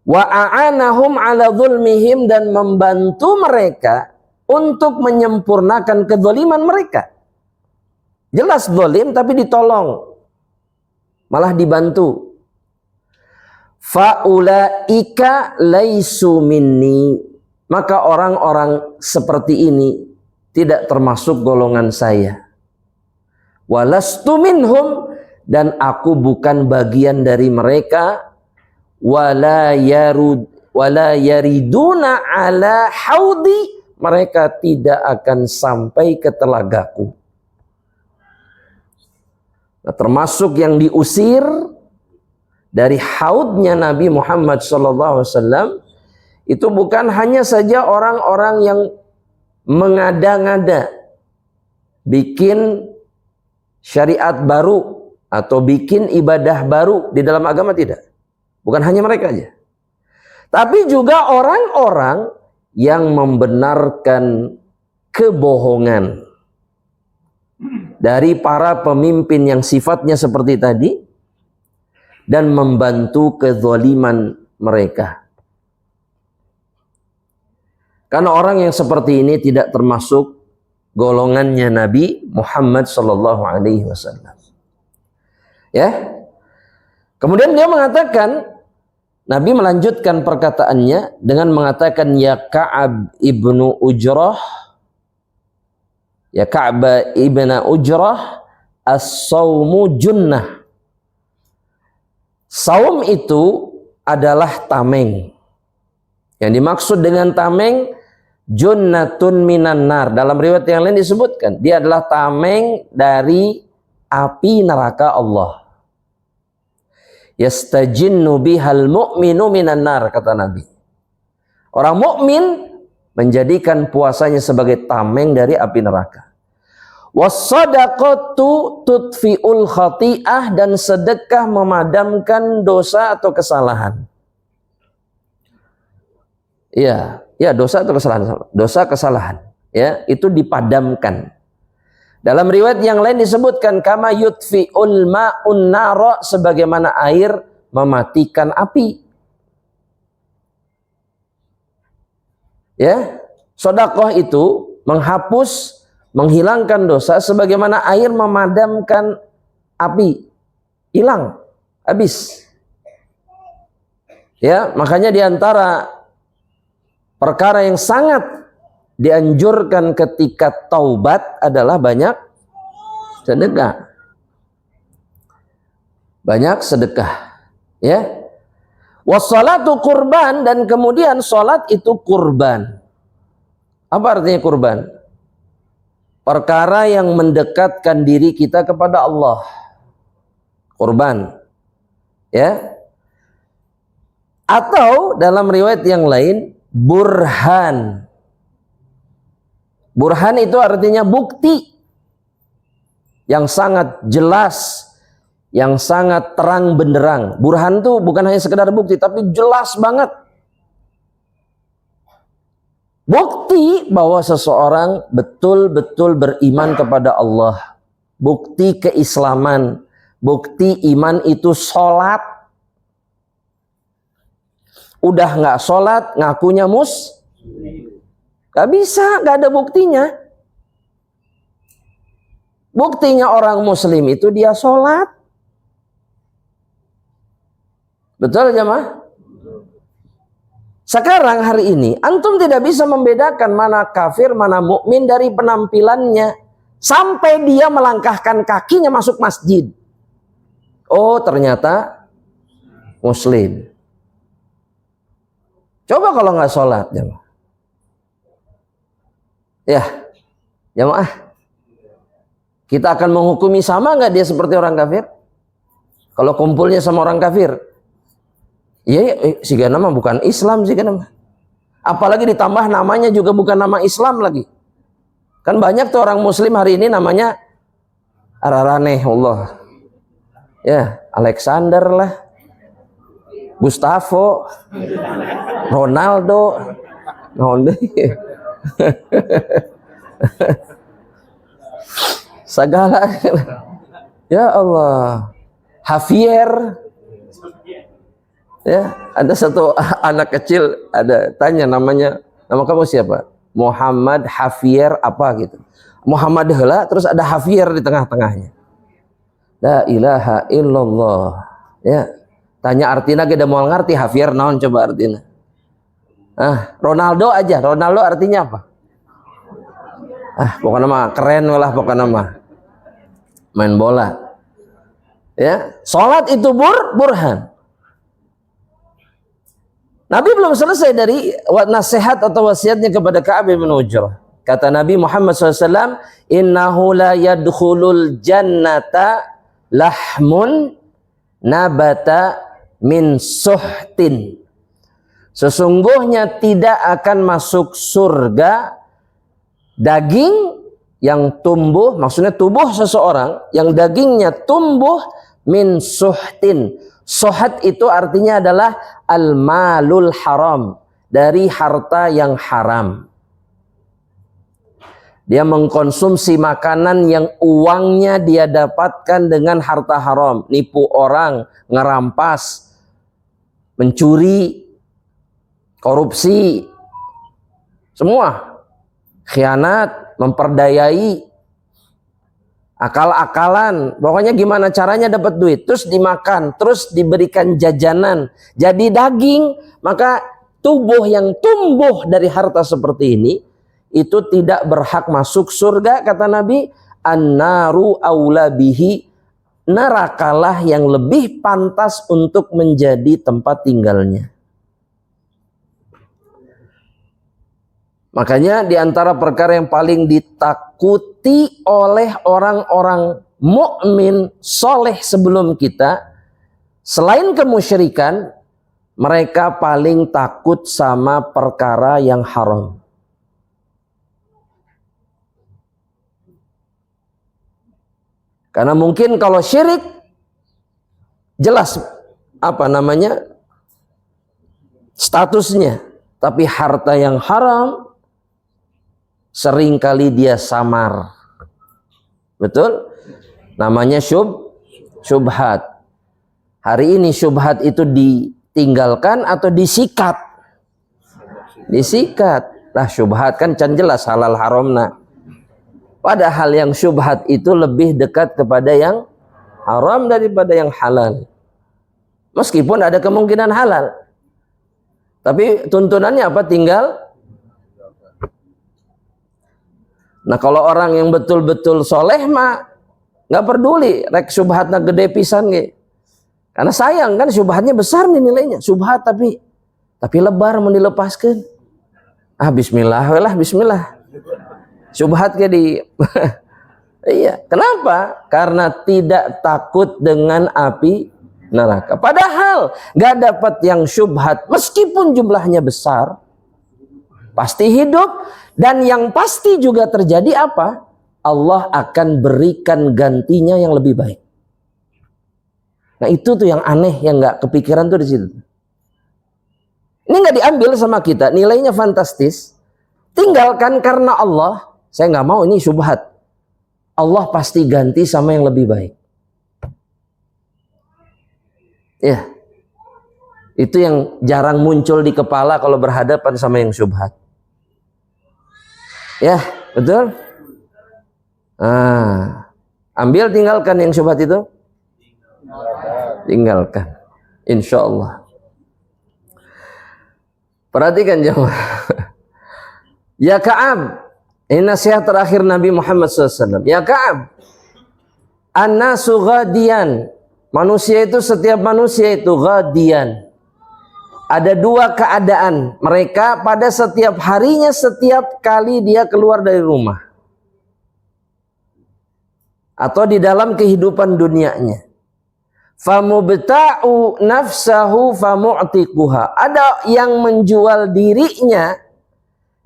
Wa a'anahum ala zulmihim, dan membantu mereka untuk menyempurnakan kezaliman mereka. Jelas zalim tapi ditolong, malah dibantu. Faulaika laisu minni, maka orang-orang seperti ini tidak termasuk golongan saya. Walastu minhum, dan aku bukan bagian dari mereka. Wala yariduna ala haudi, mereka tidak akan sampai ke telagaku. Nah, termasuk yang diusir dari haudnya Nabi Muhammad SAW itu bukan hanya saja orang-orang yang mengada-ngada bikin syariat baru atau bikin ibadah baru di dalam agama, tidak. Bukan hanya mereka aja, tapi juga orang-orang yang membenarkan kebohongan dari para pemimpin yang sifatnya seperti tadi dan membantu kezaliman mereka. Karena orang yang seperti ini tidak termasuk golongannya Nabi Muhammad SAW. Ya. Kemudian dia mengatakan, Nabi melanjutkan perkataannya dengan mengatakan, ya Ka'ab ibnu Ujrah, ya Ka'ab ibnu Ujrah, as-sawmu junnah. Saum itu adalah tameng. Yang dimaksud dengan tameng, junnatun minan nar. Dalam riwayat yang lain disebutkan, dia adalah tameng dari api neraka Allah. Yastajinnu bihal mu'minu minan nar, kata Nabi. Orang mukmin menjadikan puasanya sebagai tameng dari api neraka. Was-sadaqatu tudfi'ul khati'ah, dan sedekah memadamkan dosa atau kesalahan. Ya, dosa atau kesalahan. Dosa kesalahan, ya, itu dipadamkan. Dalam riwayat yang lain disebutkan kama yutfi'ul ma'un nara, sebagaimana air mematikan api. Ya, sedekah itu menghapus, menghilangkan dosa sebagaimana air memadamkan api. Hilang, habis. Ya, makanya di antara perkara yang sangat dianjurkan ketika taubat adalah banyak sedekah. Banyak sedekah. Ya. Wassalatu kurban, dan kemudian salat itu kurban. Apa artinya kurban? Perkara yang mendekatkan diri kita kepada Allah. Kurban. Ya. Atau dalam riwayat yang lain, burhan. Burhan itu artinya bukti yang sangat jelas, yang sangat terang benderang. Burhan itu bukan hanya sekedar bukti, tapi jelas banget. Bukti bahwa seseorang betul-betul beriman kepada Allah. Bukti keislaman. Bukti iman itu sholat. Udah nggak sholat, ngakunya gak bisa, gak ada buktinya. Buktinya orang muslim itu dia sholat. Betul jemaah? Sekarang hari ini antum tidak bisa membedakan mana kafir, mana mukmin dari penampilannya, sampai dia melangkahkan kakinya masuk masjid. Oh, ternyata muslim. Coba kalau nggak sholat, jemaah. Ya, jemaah. Kita akan menghukumi sama nggak dia seperti orang kafir? Kalau kumpulnya sama orang kafir, iya, siga nama bukan Islam siga nama. Apalagi ditambah namanya juga bukan nama Islam lagi. Kan banyak tuh orang Muslim hari ini namanya araraneh Allah. Ya, Alexander lah, Gustavo, Ronaldo, segala. Ya Allah, Javier. Ya, ada satu anak kecil ada tanya nama kamu siapa? Muhammad Javier apa gitu. Muhammad heula terus ada Javier di tengah-tengahnya. La ilaha illallah. Ya, tanya artinya kita mau ngerti Javier naon coba artinya. Ronaldo aja. Ronaldo artinya apa? Pokoknya mah keren lah pokoknya mah. Main bola. Ya, salat itu burhan. Nabi belum selesai dari nasihat atau wasiatnya kepada Ka'ab bin Ujrah. Kata Nabi Muhammad SAW, innahu la yadkhulul jannata lahmun nabata min suhtin. Sesungguhnya tidak akan masuk surga daging yang tumbuh, maksudnya tubuh seseorang yang dagingnya tumbuh min suhtin. Suhat itu artinya adalah al-malul haram, dari harta yang haram. Dia mengkonsumsi makanan yang uangnya dia dapatkan dengan harta haram. Nipu orang, ngerampas, mencuri, korupsi, semua. Khianat, memperdayai, akal-akalan. Pokoknya gimana caranya dapat duit, terus dimakan, terus diberikan jajanan, jadi daging. Maka tubuh yang tumbuh dari harta seperti ini itu tidak berhak masuk surga, kata Nabi. An-naru aula bihi, nerakalah yang lebih pantas untuk menjadi tempat tinggalnya. Makanya di antara perkara yang paling ditakuti oleh orang-orang mukmin soleh sebelum kita, selain kemusyrikan, mereka paling takut sama perkara yang haram. Karena mungkin kalau syirik jelas statusnya, tapi harta yang haram seringkali dia samar. Betul? Namanya syubhat. Hari ini syubhat itu ditinggalkan atau disikat? Disikat. Lah syubhat kan can jelas halal haramna. Padahal yang syubhat itu lebih dekat kepada yang haram daripada yang halal. Meskipun ada kemungkinan halal. Tapi tuntunannya apa? Tinggal. Nah kalau orang yang betul-betul soleh mah nggak peduli, rek subhatna gede pisan ge. Karena sayang kan subhatnya besar nih nilainya. Subhat tapi lebar mau dilepaskan. Bismillah, lah bismillah. Subhat ge di iya. Kenapa? Karena tidak takut dengan api neraka. Padahal nggak dapat yang syubhat meskipun jumlahnya besar, pasti hidup, dan yang pasti juga terjadi apa? Allah akan berikan gantinya yang lebih baik. Nah itu tuh yang aneh, yang nggak kepikiran tuh di situ. Ini nggak diambil sama kita, nilainya fantastis. Tinggalkan karena Allah, saya nggak mau ini syubhat. Allah pasti ganti sama yang lebih baik. Ya, itu yang jarang muncul di kepala kalau berhadapan sama yang syubhat. Ya, betul? Ambil, tinggalkan yang syubhat itu. Tinggalkan. Insya Allah. Perhatikan jemaah. Ya Ka'ab, ini nasihat terakhir Nabi Muhammad SAW. Ya Ka'ab, an-nasu ghadiyan. Manusia itu, setiap manusia itu ghadiyan. Ada dua keadaan. Mereka pada setiap harinya, setiap kali dia keluar dari rumah. Atau di dalam kehidupan dunianya. Famubta'u nafsahu famu'tiquha. Ada yang menjual dirinya,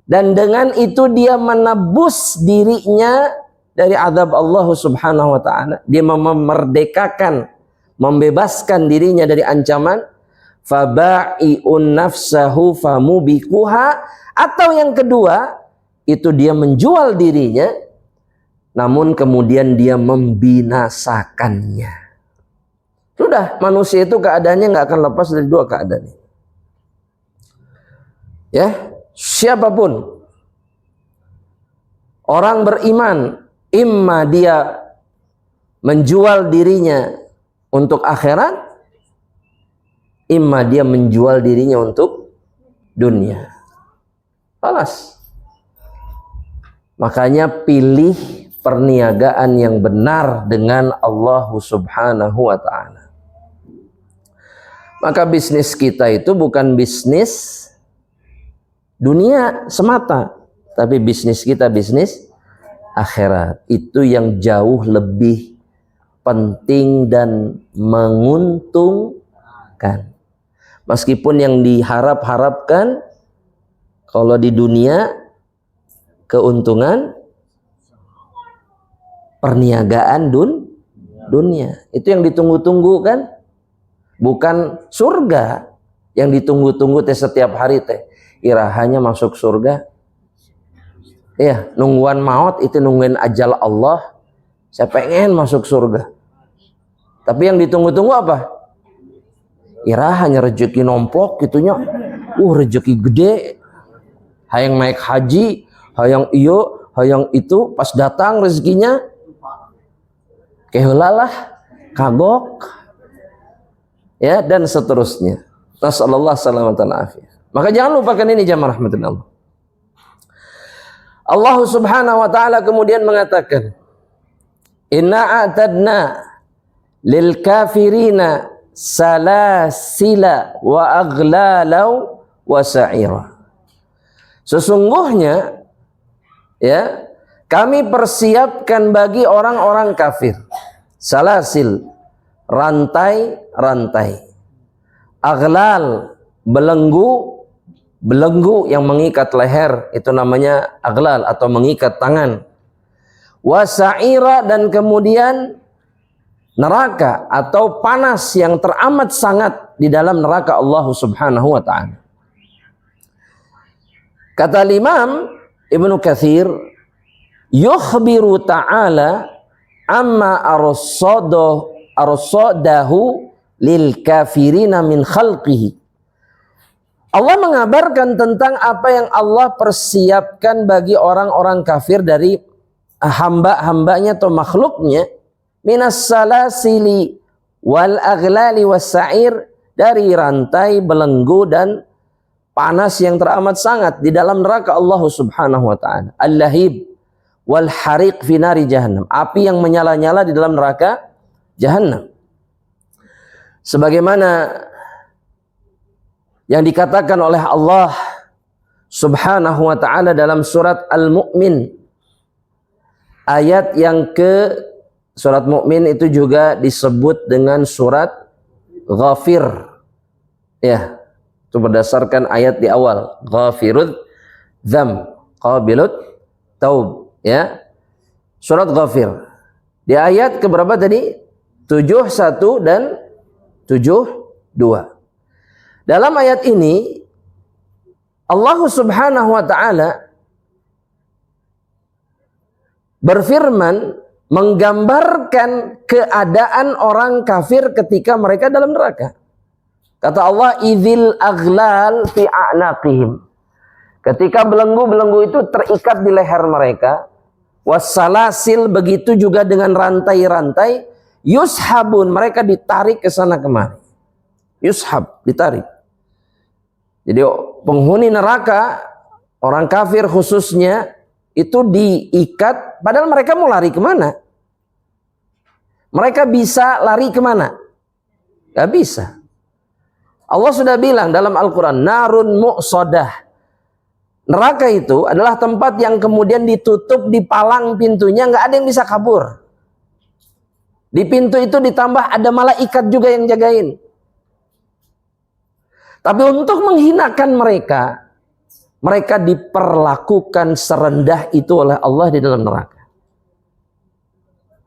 dan dengan itu dia menebus dirinya dari azab Allah Subhanahu wa ta'ala. Dia memerdekakan, membebaskan dirinya dari ancaman. Faba'i'un nafsahu famubikuha. Atau yang kedua, itu dia menjual dirinya, namun kemudian dia membinasakannya. Sudah, manusia itu keadaannya nggak akan lepas dari dua keadaan ini. Ya, siapapun orang beriman, imma dia menjual dirinya untuk akhirat, imma dia menjual dirinya untuk dunia. Alas. Makanya pilih perniagaan yang benar dengan Allah Subhanahu wa ta'ala. Maka bisnis kita itu bukan bisnis dunia semata, tapi bisnis kita bisnis akhirat. Itu yang jauh lebih penting dan menguntungkan. Meskipun yang diharap-harapkan kalau di dunia keuntungan perniagaan dunia. Itu yang ditunggu-tunggu kan? Bukan surga yang ditunggu-tunggu teh setiap hari teh. Irahanya masuk surga. Iya, nungguan maut itu nungguin ajal Allah. Saya pengen masuk surga. Tapi yang ditunggu-tunggu apa? Irahanya rezeki nomplok gitunya. Rezeki gede. Hayang naik haji, hayang iyo, hayang itu, pas datang rezekinya kehulalah, kagok, ya, dan seterusnya. Nasallallahu salamatan afiyah. Maka jangan lupakan ini jamaah rahmatullah. Allah Subhanahu wa ta'ala kemudian mengatakan, inna a'tadna lil kafirina salasila wa aghlalau wa sa'ira. Sesungguhnya ya, kami persiapkan bagi orang-orang kafir salasil, rantai-rantai, aghlal, belenggu yang mengikat leher, itu namanya aghlal atau mengikat tangan, wasa'ira, dan kemudian neraka atau panas yang teramat sangat di dalam neraka Allah Subhanahu wa ta'ala. Kata Imam Ibnu Katsir, yukhbiru ta'ala amma arsadahu lil kafirina min khalqihi. Allah mengabarkan tentang apa yang Allah persiapkan bagi orang-orang kafir dari hamba-hambanya atau makhluknya, minas salasili wal aghlali was sa'ir, dari rantai, belenggu, dan panas yang teramat sangat di dalam neraka Allah Subhanahu wa taala. Al-lahib wal hariq fi nari jahannam. Api yang menyala-nyala di dalam neraka jahannam. Sebagaimana yang dikatakan oleh Allah Subhanahu wa taala dalam surat Al-Mu'min, ayat yang surat Mu'min itu juga disebut dengan surat Ghafir. Ya, itu berdasarkan ayat di awal, Ghafirud dzam, qabilut taub, ya. Surat Ghafir. Di ayat keberapa tadi? 71 dan 72. Dalam ayat ini Allah Subhanahu wa taala berfirman menggambarkan keadaan orang kafir ketika mereka dalam neraka. Kata Allah, idzil aghlal fi a'naqihim. Ketika belenggu-belenggu itu terikat di leher mereka, wassalasil, begitu juga dengan rantai-rantai, yushabun, mereka ditarik ke sana kemari. Yushab, ditarik. Jadi penghuni neraka, orang kafir khususnya, itu diikat, padahal mereka mau lari kemana? Mereka bisa lari kemana? Gak bisa. Allah sudah bilang dalam Al-Quran, narun mu'sodah. Neraka itu adalah tempat yang kemudian ditutup, dipalang pintunya, gak ada yang bisa kabur. Di pintu itu ditambah ada malaikat juga yang jagain. Tapi untuk menghinakan mereka, mereka diperlakukan serendah itu oleh Allah di dalam neraka.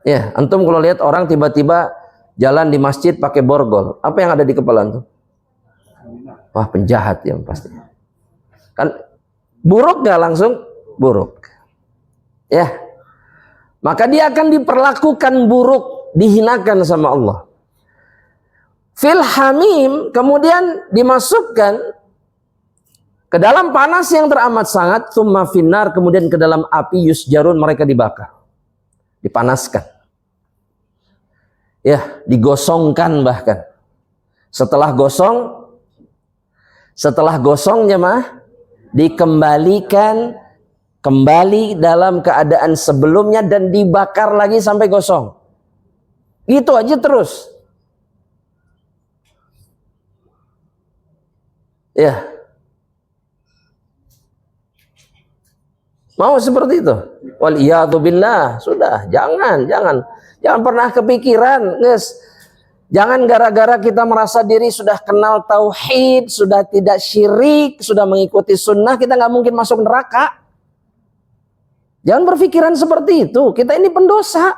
Ya, antum kalau lihat orang tiba-tiba jalan di masjid pakai borgol, apa yang ada di kepala antum? Wah, penjahat yang pasti. Kan buruk gak langsung? Buruk. Ya. Maka dia akan diperlakukan buruk, dihinakan sama Allah. Fil hamim, kemudian dimasukkan ke dalam panas yang teramat sangat, tsumma finnar, kemudian ke dalam api yusjarun, mereka dibakar. Dipanaskan. Ya, digosongkan bahkan. Setelah gosong jemaah, dikembalikan kembali dalam keadaan sebelumnya dan dibakar lagi sampai gosong. Gitu aja terus. Ya. Mau seperti itu? Wal iyadu billah. Sudah, jangan pernah kepikiran, guys. Jangan gara-gara kita merasa diri sudah kenal tauhid, sudah tidak syirik, sudah mengikuti sunnah, kita nggak mungkin masuk neraka. Jangan berpikiran seperti itu. Kita ini pendosa.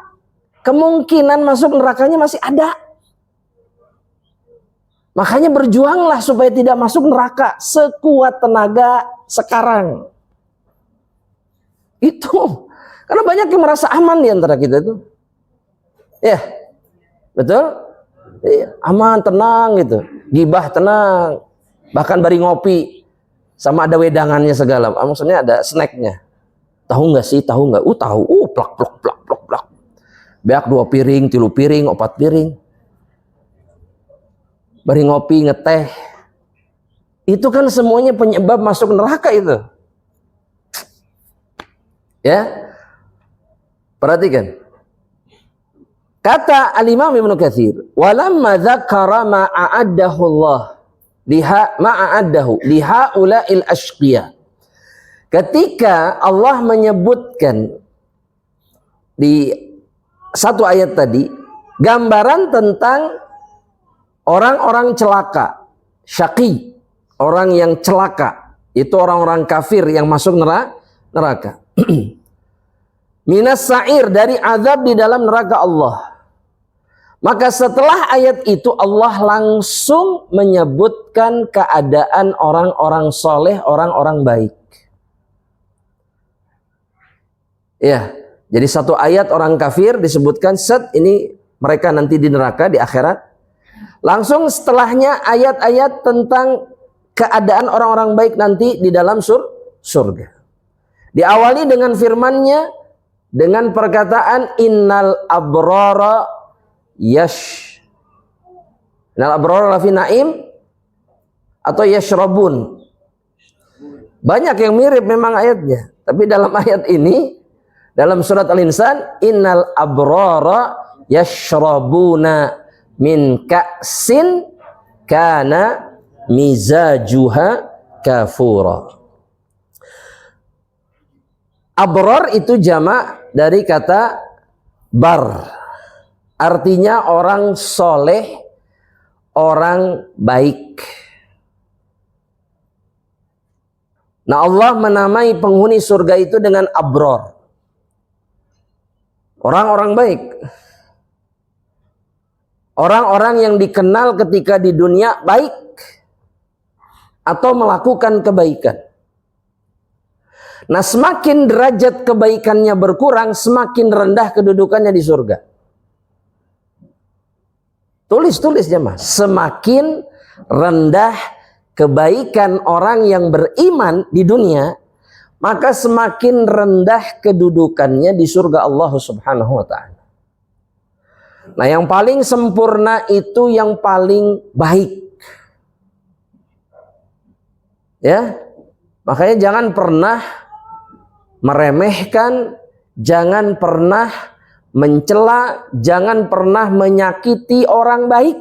Kemungkinan masuk nerakanya masih ada. Makanya berjuanglah supaya tidak masuk neraka sekuat tenaga sekarang. Itu. Karena banyak yang merasa aman di antara kita itu. Ya. Betul? Ya, aman, tenang gitu. Gibah tenang. Bahkan bari ngopi sama ada wedangannya segala. Maksudnya ada snacknya. Tahu nggak sih? Tahu nggak? Tahu. Plak plak plak plak plak. Beak 2 piring, 3 piring, 4 piring. Bari ngopi, ngeteh. Itu kan semuanya penyebab masuk neraka itu. Ya. Perhatikan. Kata Al-Imam Ibnu Katsir, "Walamma dzakara ma a'addahu Allah lihaula'il ashqiya." Ketika Allah menyebutkan di satu ayat tadi gambaran tentang orang-orang celaka, syaqi, orang yang celaka, itu orang-orang kafir yang masuk neraka. Minas sa'ir, dari azab di dalam neraka Allah. Maka setelah ayat itu Allah langsung menyebutkan keadaan orang-orang soleh, orang-orang baik. Ya, jadi satu ayat orang kafir disebutkan, ini mereka nanti di neraka di akhirat. Langsung setelahnya ayat-ayat tentang keadaan orang-orang baik nanti di dalam surga. Diawali dengan firman-Nya dengan perkataan innal abrara innal abrara lafi naim atau yashrabun. Banyak yang mirip memang ayatnya. Tapi dalam ayat ini, dalam surat Al-Insan, innal abrara yashrabuna min ka'sin kana mizajuha kafura. Abrar itu jamak dari kata bar. Artinya orang soleh, orang baik. Nah, Allah menamai penghuni surga itu dengan abrar. Orang-orang baik. Orang-orang yang dikenal ketika di dunia baik atau melakukan kebaikan. Nah, semakin derajat kebaikannya berkurang, semakin rendah kedudukannya di surga. Tulis jemaah. Semakin rendah kebaikan orang yang beriman di dunia, maka semakin rendah kedudukannya di surga Allah Subhanahu wa ta'ala. Nah, yang paling sempurna itu yang paling baik. Ya. Makanya jangan pernah meremehkan, jangan pernah mencela, jangan pernah menyakiti orang baik.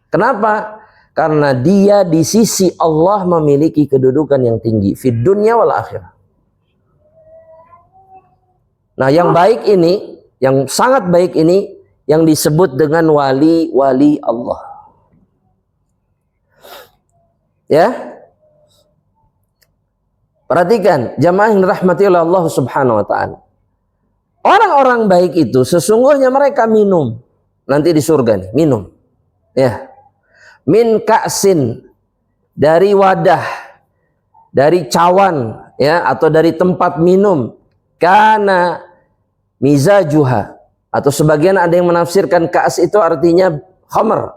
Kenapa? Karena dia di sisi Allah memiliki kedudukan yang tinggi fid dunya wal akhirah. Nah, yang baik ini, yang sangat baik ini yang disebut dengan wali-wali Allah. Ya. Perhatikan, jamaah yang dirahmati oleh Allah Subhanahu wa ta'ala. Orang-orang baik itu sesungguhnya mereka minum nanti di surga nih, minum. Ya. Min ka'sin, dari wadah, dari cawan, ya, atau dari tempat minum. Kana mizajuha, atau sebagian ada yang menafsirkan ka's itu artinya khamr.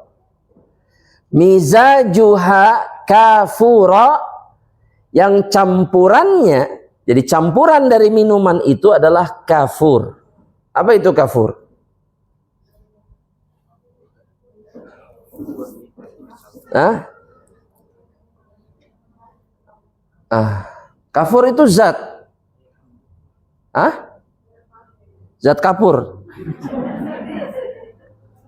Mizajuha kafura, yang campurannya, jadi campuran dari minuman itu adalah kafur. Apa itu kafur? Kafur itu zat. Zat kapur.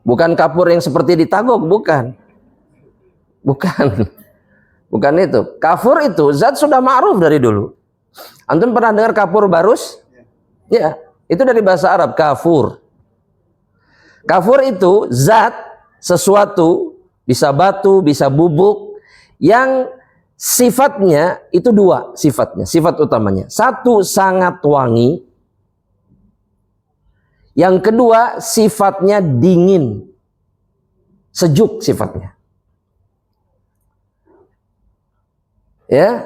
Bukan kapur yang seperti ditagok, bukan. Bukan itu. Kafur itu zat sudah ma'ruf dari dulu. Antum pernah dengar kapur barus? Ya, itu dari bahasa Arab, kafur. Kafur itu zat, sesuatu, bisa batu, bisa bubuk, yang sifatnya itu dua sifatnya, sifat utamanya. Satu, sangat wangi. Yang kedua, sifatnya dingin, sejuk sifatnya. Ya.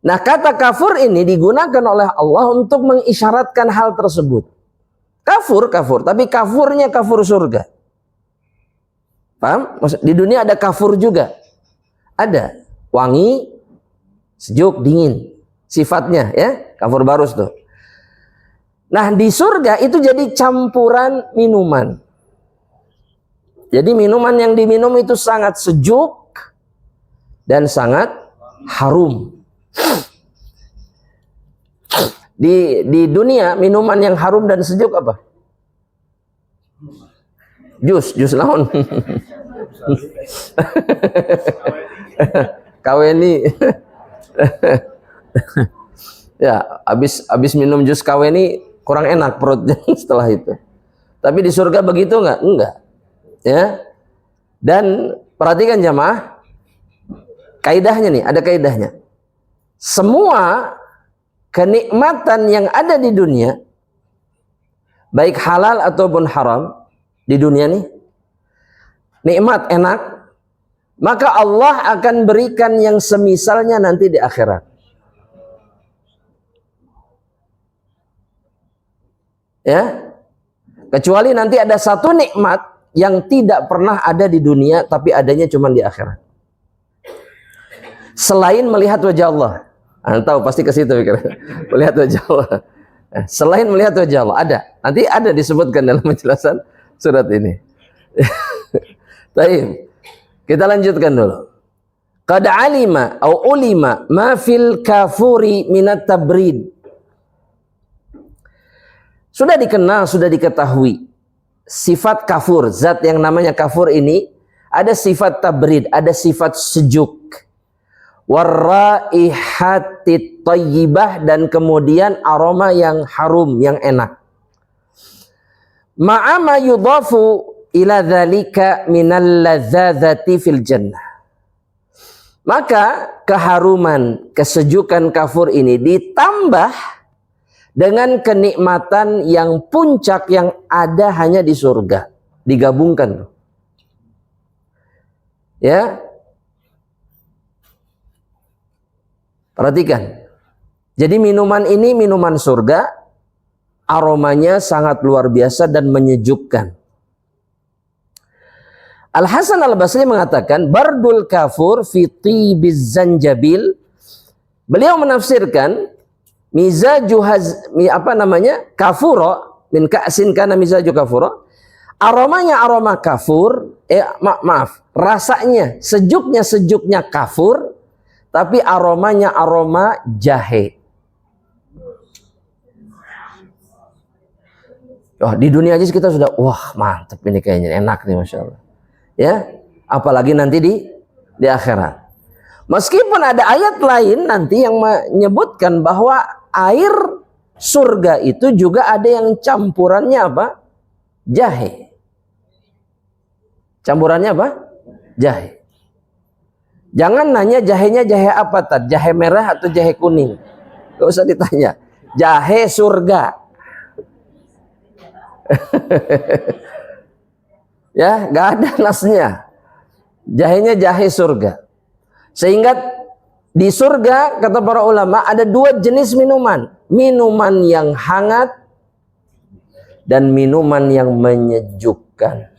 Nah, kata kafur ini digunakan oleh Allah untuk mengisyaratkan hal tersebut. Kafur, tapi kafurnya kafur surga. Paham? Di dunia ada kafur juga. Ada. Wangi, sejuk, dingin. Sifatnya, ya. Kafur barus tuh. Nah, di surga itu jadi campuran minuman. Jadi minuman yang diminum itu sangat sejuk dan sangat harum. Di dunia minuman yang harum dan sejuk apa? Jus naon? Kaweni. Ya, habis minum jus kaweni kurang enak perutnya setelah itu. Tapi di surga begitu enggak? Enggak. Ya. Dan perhatikan jamaah, kaidahnya nih, ada kaidahnya. Semua kenikmatan yang ada di dunia, baik halal ataupun haram di dunia nih, nikmat enak, maka Allah akan berikan yang semisalnya nanti di akhirat. Ya, kecuali nanti ada satu nikmat yang tidak pernah ada di dunia, tapi adanya cuma di akhirat. Selain melihat wajah Allah, tahu pasti ke situ pikir. Melihat wajah Allah. Selain melihat wajah Allah, ada. Nanti ada disebutkan dalam penjelasan surat ini. Baik, kita lanjutkan dulu. qad alima au ulima ma fil kafuri minat tabrid. Sudah dikenal, sudah diketahui sifat kafur, zat yang namanya kafur ini ada sifat tabrid, ada sifat sejuk. Warraihatit thayyibah, dan kemudian aroma yang harum, yang enak. Ma'ama yudhafu ila dzalika minal ladzadzati fil jannah. Maka keharuman, kesejukan kafur ini ditambah dengan kenikmatan yang puncak yang ada hanya di surga. Digabungkan. Ya. Perhatikan. Jadi minuman ini minuman surga, aromanya sangat luar biasa dan menyejukkan. Al-Hasan Al-Basri mengatakan, bardul kafur fi tibiz zanjabil. Beliau menafsirkan mizaju kafuro min ka'sin kana mizaju kafuro. Aromanya aroma kafur, rasanya sejuknya kafur, tapi aromanya aroma jahe. Wah, di dunia aja kita sudah, wah mantep ini kayaknya, enak nih Masya Allah. Ya, apalagi nanti di akhirat. Meskipun ada ayat lain nanti yang menyebutkan bahwa air surga itu juga ada yang campurannya apa? Jahe. Campurannya apa? Jahe. Jangan nanya jahenya jahe apa tad, jahe merah atau jahe kuning. Gak usah ditanya. Jahe surga. Ya, gak ada nasnya. Jahenya jahe surga. Sehingga di surga, kata para ulama, ada dua jenis minuman. Minuman yang hangat dan minuman yang menyejukkan.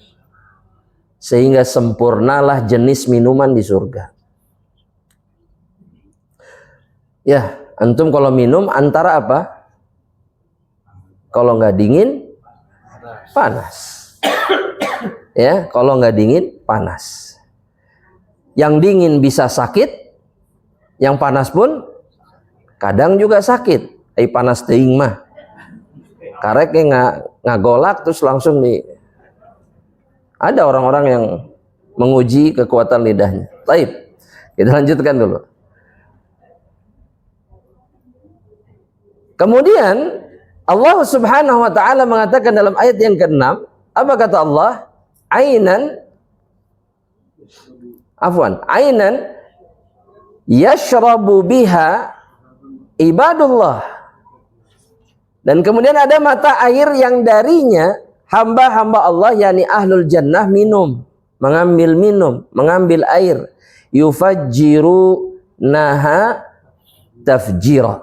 Sehingga sempurnalah jenis minuman di surga. Ya, antum kalau minum antara apa? Kalau nggak dingin, panas. Ya, kalau nggak dingin, panas. Yang dingin bisa sakit, yang panas pun kadang juga sakit. Panas teing mah. Kareknya ngagolak terus langsung di. Ada orang-orang yang menguji kekuatan lidahnya. Baik, kita lanjutkan dulu. Kemudian Allah Subhanahu wa taala mengatakan dalam ayat yang ke-6, apa kata Allah? Ainan yashrabu biha ibadullah. Dan kemudian ada mata air yang darinya hamba-hamba Allah, yakni ahlul jannah mengambil air. Yufajjiru naha tafjira.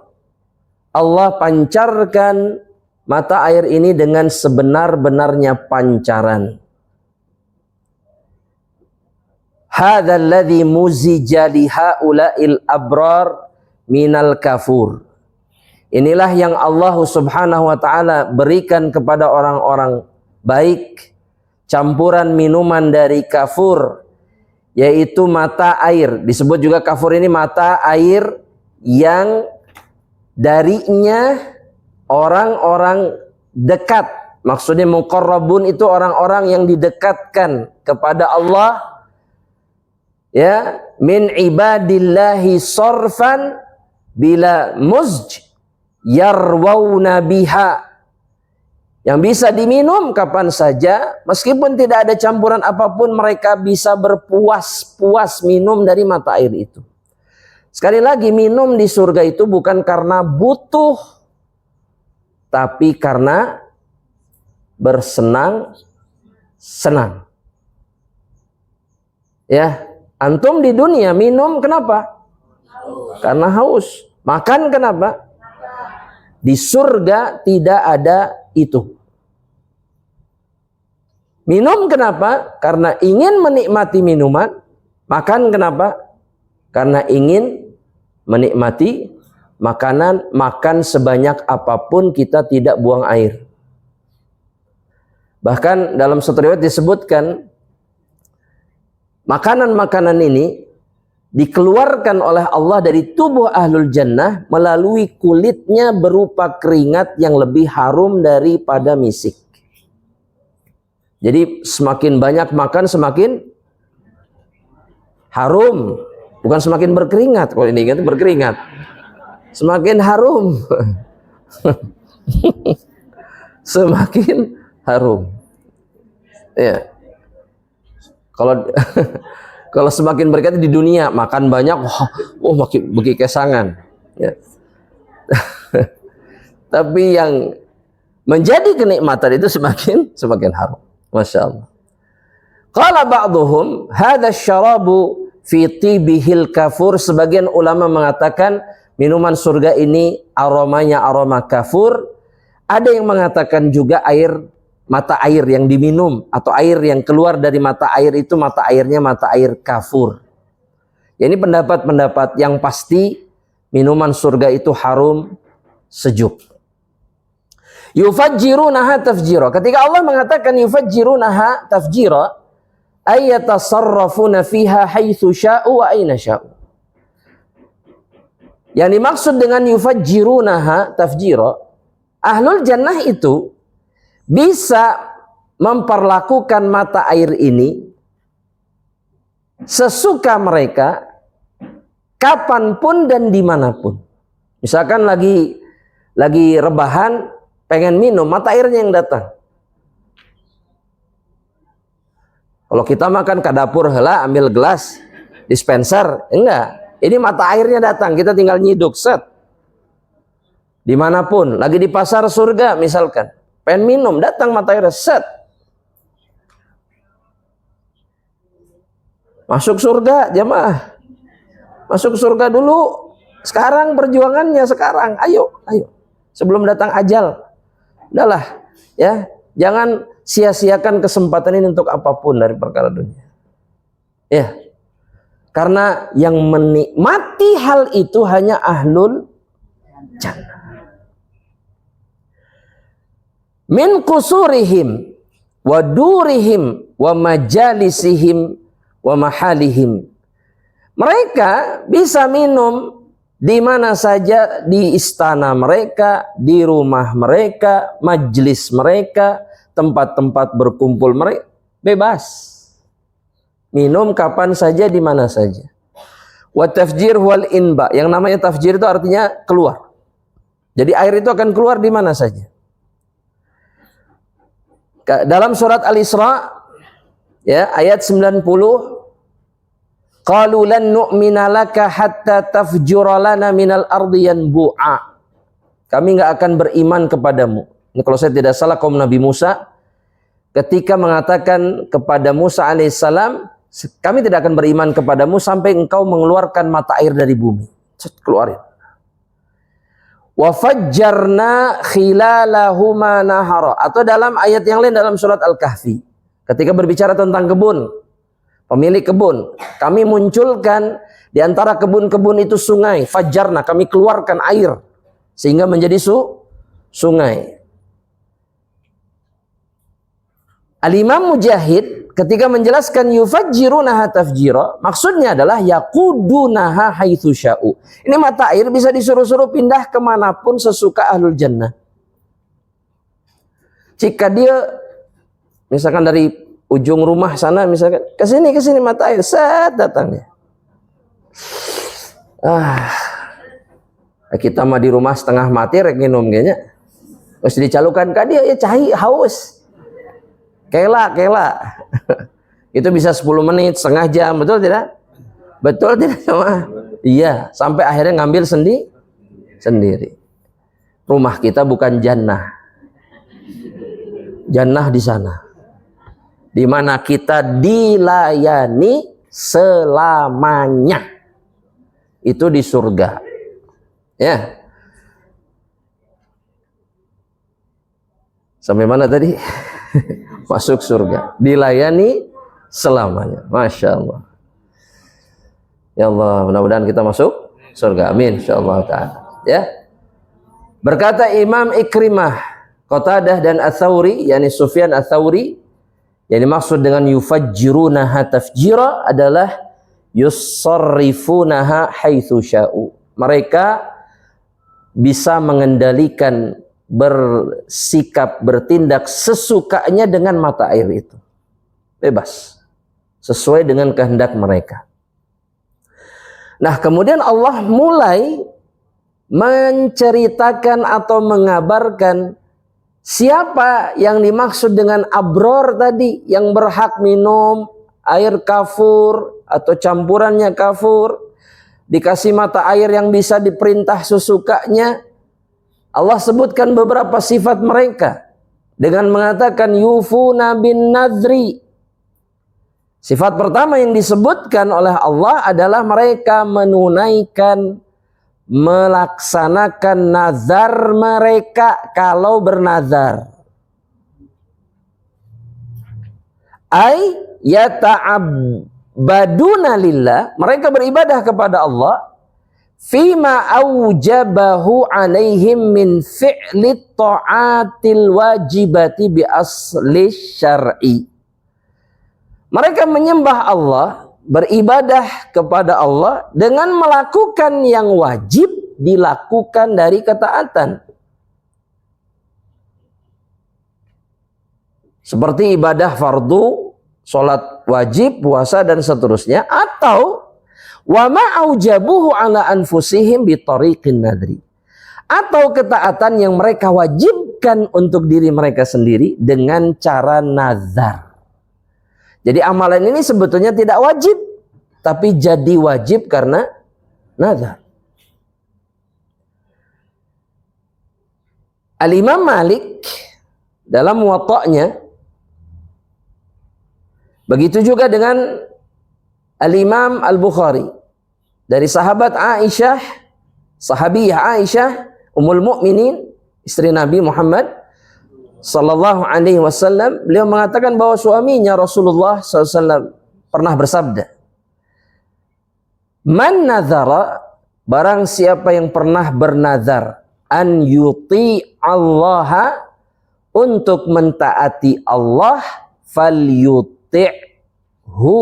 Allah pancarkan mata air ini dengan sebenar-benarnya pancaran. Hadzal ladzi muzija li haula'il abrar minal kafur. Inilah yang Allah Subhanahu wa taala berikan kepada orang-orang baik, campuran minuman dari kafur, yaitu mata air. Disebut juga kafur ini mata air yang darinya orang-orang dekat. Maksudnya muqarrabun itu orang-orang yang didekatkan kepada Allah. Ya, min ibadillahi sorfan bila muzj yarwauna biha. Yang bisa diminum kapan saja, meskipun tidak ada campuran apapun, mereka bisa berpuas-puas minum dari mata air itu. Sekali lagi, minum di surga itu bukan karena butuh, tapi karena bersenang-senang. Ya, antum di dunia minum kenapa? Karena haus. Makan kenapa? Di surga tidak ada itu. Minum kenapa? Karena ingin menikmati minuman. Makan kenapa? Karena ingin menikmati makanan. Makan sebanyak apapun kita tidak buang air. Bahkan dalam satu riwayat disebutkan, makanan-makanan ini dikeluarkan oleh Allah dari tubuh ahlul jannah melalui kulitnya berupa keringat yang lebih harum daripada misik. Jadi semakin banyak makan semakin harum, bukan semakin berkeringat. Kalau ini kan berkeringat, semakin harum. Semakin harum. Ya. Kalau kalau semakin berkaitan di dunia, makan banyak, makin begi kesangan. Ya. Tapi yang menjadi kenikmatan itu semakin harum. Masya Allah. Qala ba'duhum hadha syarabu fi tibihil kafur. Sebagian ulama mengatakan minuman surga ini aromanya aroma kafur. Ada yang mengatakan juga mata air yang diminum atau air yang keluar dari mata air itu mata airnya mata air kafur. Ya, ini pendapat-pendapat yang pasti minuman surga itu harum, sejuk. Yufajjirunaha tafjira. Ketika Allah mengatakan yufajjirunaha tafjira, ay yatasarrafuna fiha haitsu sya'u wa aina sya'u. Yang dimaksud dengan yufajjirunaha tafjira, ahlul jannah itu bisa memperlakukan mata air ini sesuka mereka kapanpun dan dimanapun. Misalkan lagi rebahan, pengen minum, mata airnya yang datang. Kalau kita makan ke dapur heula ambil gelas dispenser, enggak. Ini mata airnya datang, kita tinggal nyiduk set. Dimanapun, lagi di pasar surga misalkan, pengen minum, datang mata airnya set. Masuk surga jemaah. Masuk surga dulu. Sekarang perjuangannya sekarang. Ayo. Sebelum datang ajal. Udahlah, ya. Jangan sia-siakan kesempatan ini untuk apapun dari perkara dunia. Ya. Karena yang menikmati hal itu hanya ahlul jannah. Min kusurihim wa durihim wa majalisihim wa mahalihim. Mereka bisa minum di mana saja, di istana mereka, di rumah mereka, majlis mereka, tempat-tempat berkumpul mereka, bebas. Minum kapan saja, di mana saja. Wa tafjir wal inba. Yang namanya tafjir itu artinya keluar. Jadi air itu akan keluar di mana saja. Dalam surat Al-Isra ya, ayat 90, qalu lan nu'mina laka hatta tafjura lana minal ardi yanbu'a. Kami enggak akan beriman kepadamu. Ini kalau saya tidak salah kaum Nabi Musa ketika mengatakan kepada Musa alaihissalam, kami tidak akan beriman kepadamu sampai engkau mengeluarkan mata air dari bumi. Keluarin. Wa fajjarna khilalahuma nahara. Atau dalam ayat yang lain dalam surat Al-Kahfi, ketika berbicara tentang kebun, pemilik kebun, kami munculkan di antara kebun-kebun itu sungai. Fajjarna, kami keluarkan air sehingga menjadi sungai. Al-Imam Mujahid ketika menjelaskan yufajjirunaha tafjira, maksudnya adalah yaqudunaha haitsu sya'u. Ini mata air bisa disuruh-suruh pindah kemanapun sesuka ahlul jannah. Jika dia misalkan dari ujung rumah sana, misalkan ke sini mata air, set datangnya. Kita mah di rumah setengah mati rek minum kayaknya. Terus dicalukan ka dia ya cai haus. Kela. Itu bisa 10 menit, setengah jam, betul tidak? Betul tidak sama? Iya, sampai akhirnya ngambil sendiri. Rumah kita bukan jannah. Jannah di sana. Di mana kita dilayani selamanya. Itu di surga. Ya. Sampai mana tadi? Masuk surga, dilayani selamanya. Masya Allah. Ya Allah, mudah-mudahan kita masuk surga. Amin. Insyaallah ta'ala. Ya. Berkata Imam Ikrimah, Qatadah dan Ats-Tsauri, yakni Sufyan Ats-Tsauri, yang dimaksud dengan yufajjirunaha tafjira adalah yusarrifunaha haitsu sya'u. Mereka bisa mengendalikan, bersikap, bertindak sesukanya dengan mata air itu. Bebas. Sesuai dengan kehendak mereka. Nah, kemudian Allah mulai menceritakan atau mengabarkan siapa yang dimaksud dengan abror tadi, yang berhak minum air kafur atau campurannya kafur, dikasih mata air yang bisa diperintah sesukanya. Allah sebutkan beberapa sifat mereka dengan mengatakan yufuna bin nadri. Sifat pertama yang disebutkan oleh Allah adalah mereka menunaikan, melaksanakan nazar mereka kalau bernazar. Ay yata'abbaduna lillah, mereka beribadah kepada Allah fima aujabahu alaihim min fi'li ta'atil wajibati bi asli syar'i. Mereka menyembah Allah, beribadah kepada Allah dengan melakukan yang wajib dilakukan dari ketaatan. Seperti ibadah fardu, sholat wajib, puasa dan seterusnya, atau wa ma'aujabuhu ala anfusihim bi tariqin nadri, atau ketaatan yang mereka wajibkan untuk diri mereka sendiri dengan cara nazar. Jadi amalan ini sebetulnya tidak wajib, tapi jadi wajib karena nazar. Al-Imam Malik dalam Muwatta'nya, begitu juga dengan Al-Imam Al-Bukhari dari sahabat Aisyah, sahabiyah Aisyah, Ummul Mukminin, istri Nabi Muhammad sallallahu alaihi wasallam, beliau mengatakan bahwa suaminya Rasulullah SAW pernah bersabda, man nazara, barang siapa yang pernah bernazar, an yuti Allah, untuk mentaati Allah, fal yuti'hu,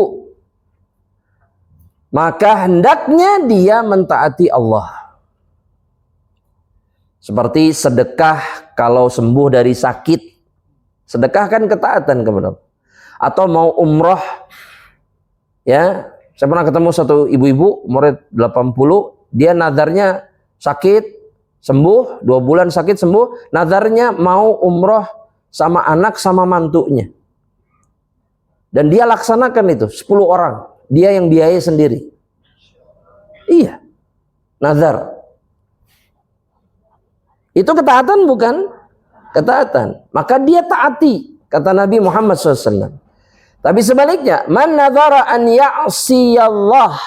maka hendaknya dia mentaati Allah. Seperti sedekah kalau sembuh dari sakit. Sedekah kan ketaatan kepada Allah. Atau mau umroh. Ya, saya pernah ketemu satu ibu-ibu umur 80, dia nadarnya sakit, sembuh, 2 bulan sakit sembuh, nadarnya mau umroh sama anak sama mantunya. Dan dia laksanakan itu 10 orang, dia yang biayai sendiri. Iya. Nazar. Itu ketaatan bukan? Ketaatan. Maka dia taati, kata Nabi Muhammad SAW. Tapi sebaliknya, man nazara an ya'siyallah,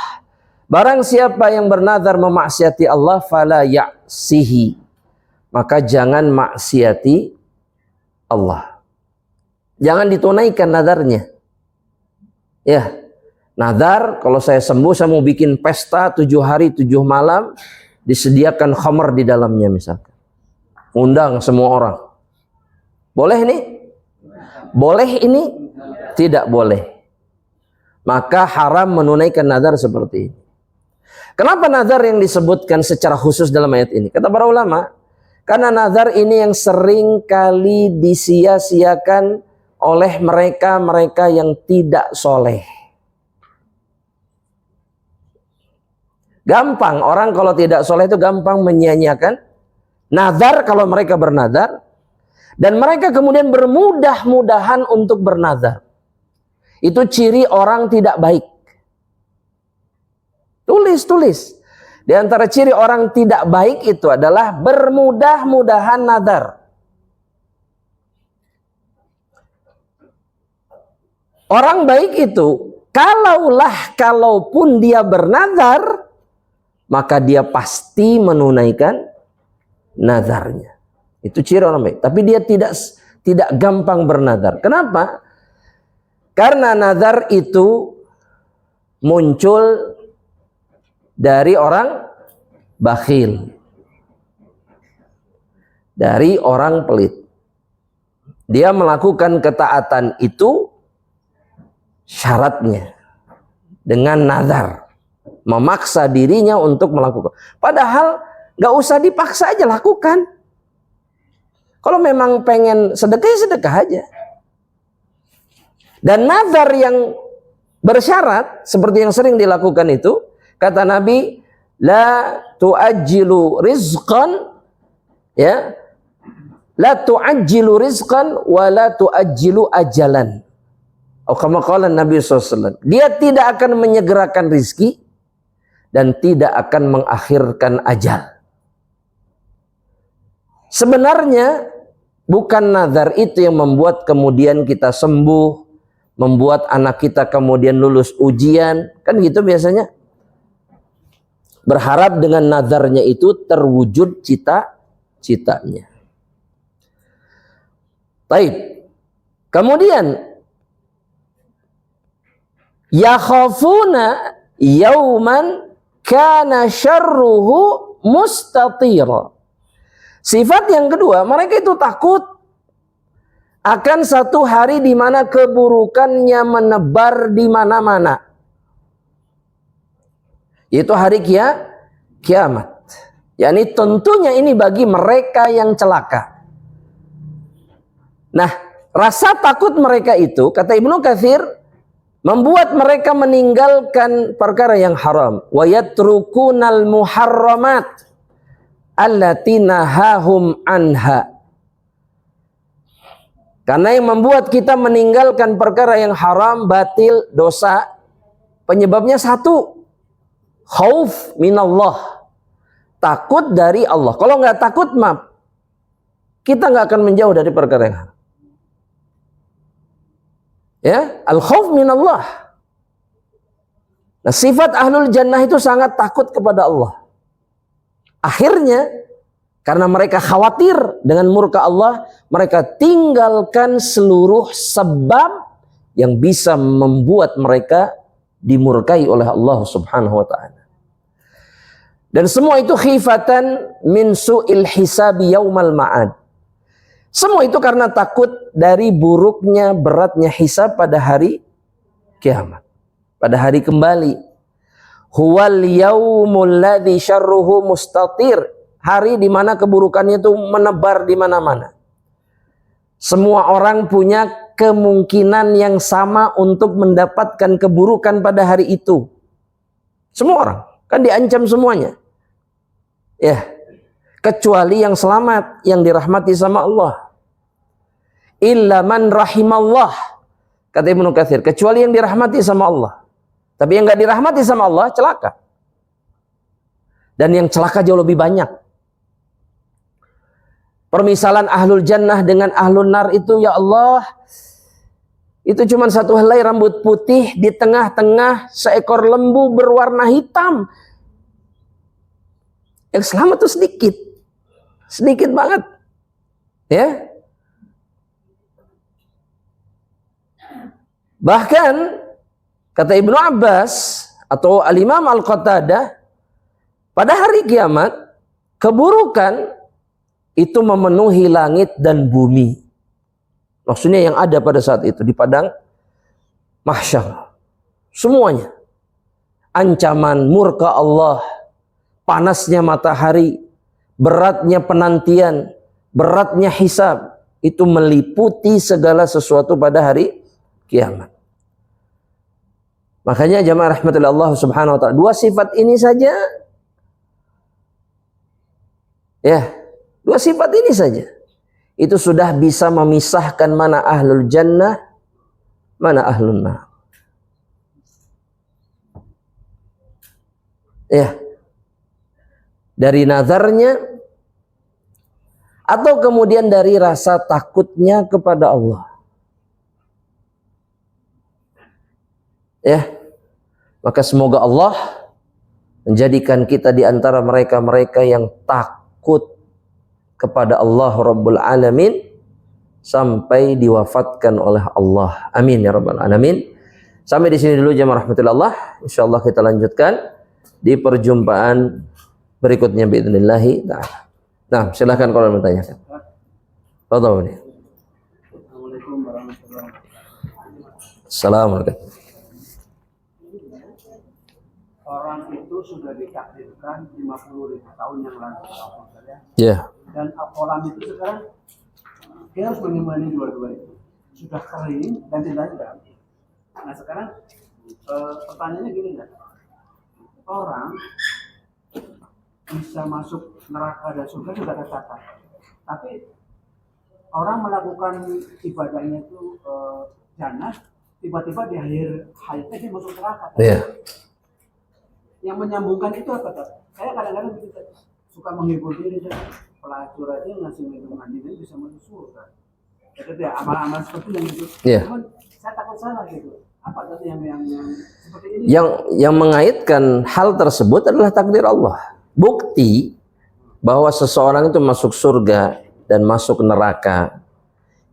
barang siapa yang bernazar memaksiati Allah, fala ya'sihi, maka jangan maksiati Allah. Jangan ditunaikan nazarnya. Ya, nazar kalau saya sembuh, saya mau bikin pesta 7 hari 7 malam, disediakan khamr di dalamnya misalkan. Undang semua orang. Boleh ini? Boleh ini? Tidak boleh. Maka haram menunaikan nazar seperti ini. Kenapa nazar yang disebutkan secara khusus dalam ayat ini? Kata para ulama, karena nazar ini yang sering kali disia-siakan oleh mereka-mereka yang tidak soleh. Gampang, orang kalau tidak soleh itu gampang menyia-nyiakan nazar kalau mereka bernazar, dan mereka kemudian bermudah-mudahan untuk bernazar. Itu ciri orang tidak baik. Tulis. Di antara ciri orang tidak baik itu adalah bermudah-mudahan nazar. Orang baik itu, kalaupun dia bernazar, maka dia pasti menunaikan nazarnya. Itu ciri orang baik. Tapi dia tidak gampang bernazar. Kenapa? Karena nazar itu muncul dari orang bakhil, dari orang pelit. Dia melakukan ketaatan itu syaratnya, dengan nazar, memaksa dirinya untuk melakukan. Padahal nggak usah dipaksa aja, lakukan. Kalau memang pengen sedekah, ya sedekah aja. Dan nazar yang bersyarat seperti yang sering dilakukan itu, kata Nabi, la tu'ajjilu rizqan, ya, la tu'ajjilu rizqan wa la tu'ajjilu ajalan. Kama qala Nabi SAW, dia tidak akan menyegerakan rizki dan tidak akan mengakhirkan ajal. Sebenarnya bukan nazar itu yang membuat kemudian kita sembuh, membuat anak kita kemudian lulus ujian, kan gitu biasanya. Berharap dengan nazarnya itu terwujud cita-citanya. Baik. Kemudian yakhafuna yauman kana syarruhu mustatira. Sifat yang kedua, mereka itu takut akan satu hari di mana keburukannya menebar di mana-mana. Yaitu hari kiamat. Yani tentunya ini bagi mereka yang celaka. Nah, rasa takut mereka itu, kata Ibnu Katsir, membuat mereka meninggalkan perkara yang haram. Wa yatrukunal muharramat allati nahahum anha. Karena yang membuat kita meninggalkan perkara yang haram, batil, dosa, penyebabnya satu, khauf minallah, takut dari Allah. Kalau nggak takut, maaf, kita nggak akan menjauh dari perkara yang haram. Ya, al-khauf minallah. Nah, sifat ahlul jannah itu sangat takut kepada Allah. Akhirnya, karena mereka khawatir dengan murka Allah, mereka tinggalkan seluruh sebab yang bisa membuat mereka dimurkai oleh Allah Subhanahu wa ta'ala. Dan semua itu khifatan min su'il hisabi yaumal ma'ad. Semua itu karena takut dari buruknya, beratnya hisab pada hari kiamat, pada hari kembali. Huwal yaumul ladzi syarruhu mustatir. Hari di mana keburukannya itu menebar di mana-mana. Semua orang punya kemungkinan yang sama untuk mendapatkan keburukan pada hari itu. Semua orang kan diancam semuanya. Ya, kecuali yang selamat, yang dirahmati sama Allah. Illa man rahimallah, kata Ibnu Katsir, kecuali yang dirahmati sama Allah. Tapi yang enggak dirahmati sama Allah celaka. Dan yang celaka jauh lebih banyak. Permisalan ahlul jannah dengan ahlul nar itu, ya Allah, itu cuma satu helai rambut putih, di tengah-tengah seekor lembu berwarna hitam. Yang selamat itu sedikit. Sedikit banget. Ya. Bahkan kata Ibnu Abbas atau Al-Imam Al-Qatadah, pada hari kiamat keburukan itu memenuhi langit dan bumi. Maksudnya yang ada pada saat itu di padang mahsyar. Semuanya. Ancaman murka Allah, panasnya matahari, beratnya penantian, beratnya hisab, itu meliputi segala sesuatu pada hari kiamat. Makanya jamaah rahmatullah Allah Subhanahu wa ta'ala, dua sifat ini saja, ya, dua sifat ini saja, itu sudah bisa memisahkan mana ahlul jannah, mana ahlun nar. Ya, dari nazarnya atau kemudian dari rasa takutnya kepada Allah. Ya, maka semoga Allah menjadikan kita di antara mereka-mereka yang takut kepada Allah Rabbul Alamin sampai diwafatkan oleh Allah. Amin ya Rabbal Alamin. Sampai di sini dulu jemaah rahmatullah. Insyaallah kita lanjutkan di perjumpaan berikutnya biidznillah ta'ala. Nah, silakan kalau mau bertanya. Fadhil. Assalamualaikum warahmatullahi wabarakatuh. Assalamualaikum. sudah ditakdirkan 50.000 tahun yang lalu, Ya. dan kolam itu sekarang kita harus mengimani dua-dua itu sudah kering dan tidak ada. Nah sekarang pertanyaannya gini kan, orang bisa masuk neraka dan surga sudah tercatat, tapi orang melakukan ibadahnya itu jannah, tiba-tiba di akhir hayatnya dia masuk neraka. Iya. Yang menyambungkan itu apa? Saya kadang-kadang begitu, suka menghibur diri, pelacur aja ngasih minuman ini bisa masuk surga. Jadi ya amal-amal seperti yang itu. Iya. Cuman saya takut salah gitu. Apa tadi yang seperti ini? Yang mengaitkan hal tersebut adalah takdir Allah. Bukti bahwa seseorang itu masuk surga dan masuk neraka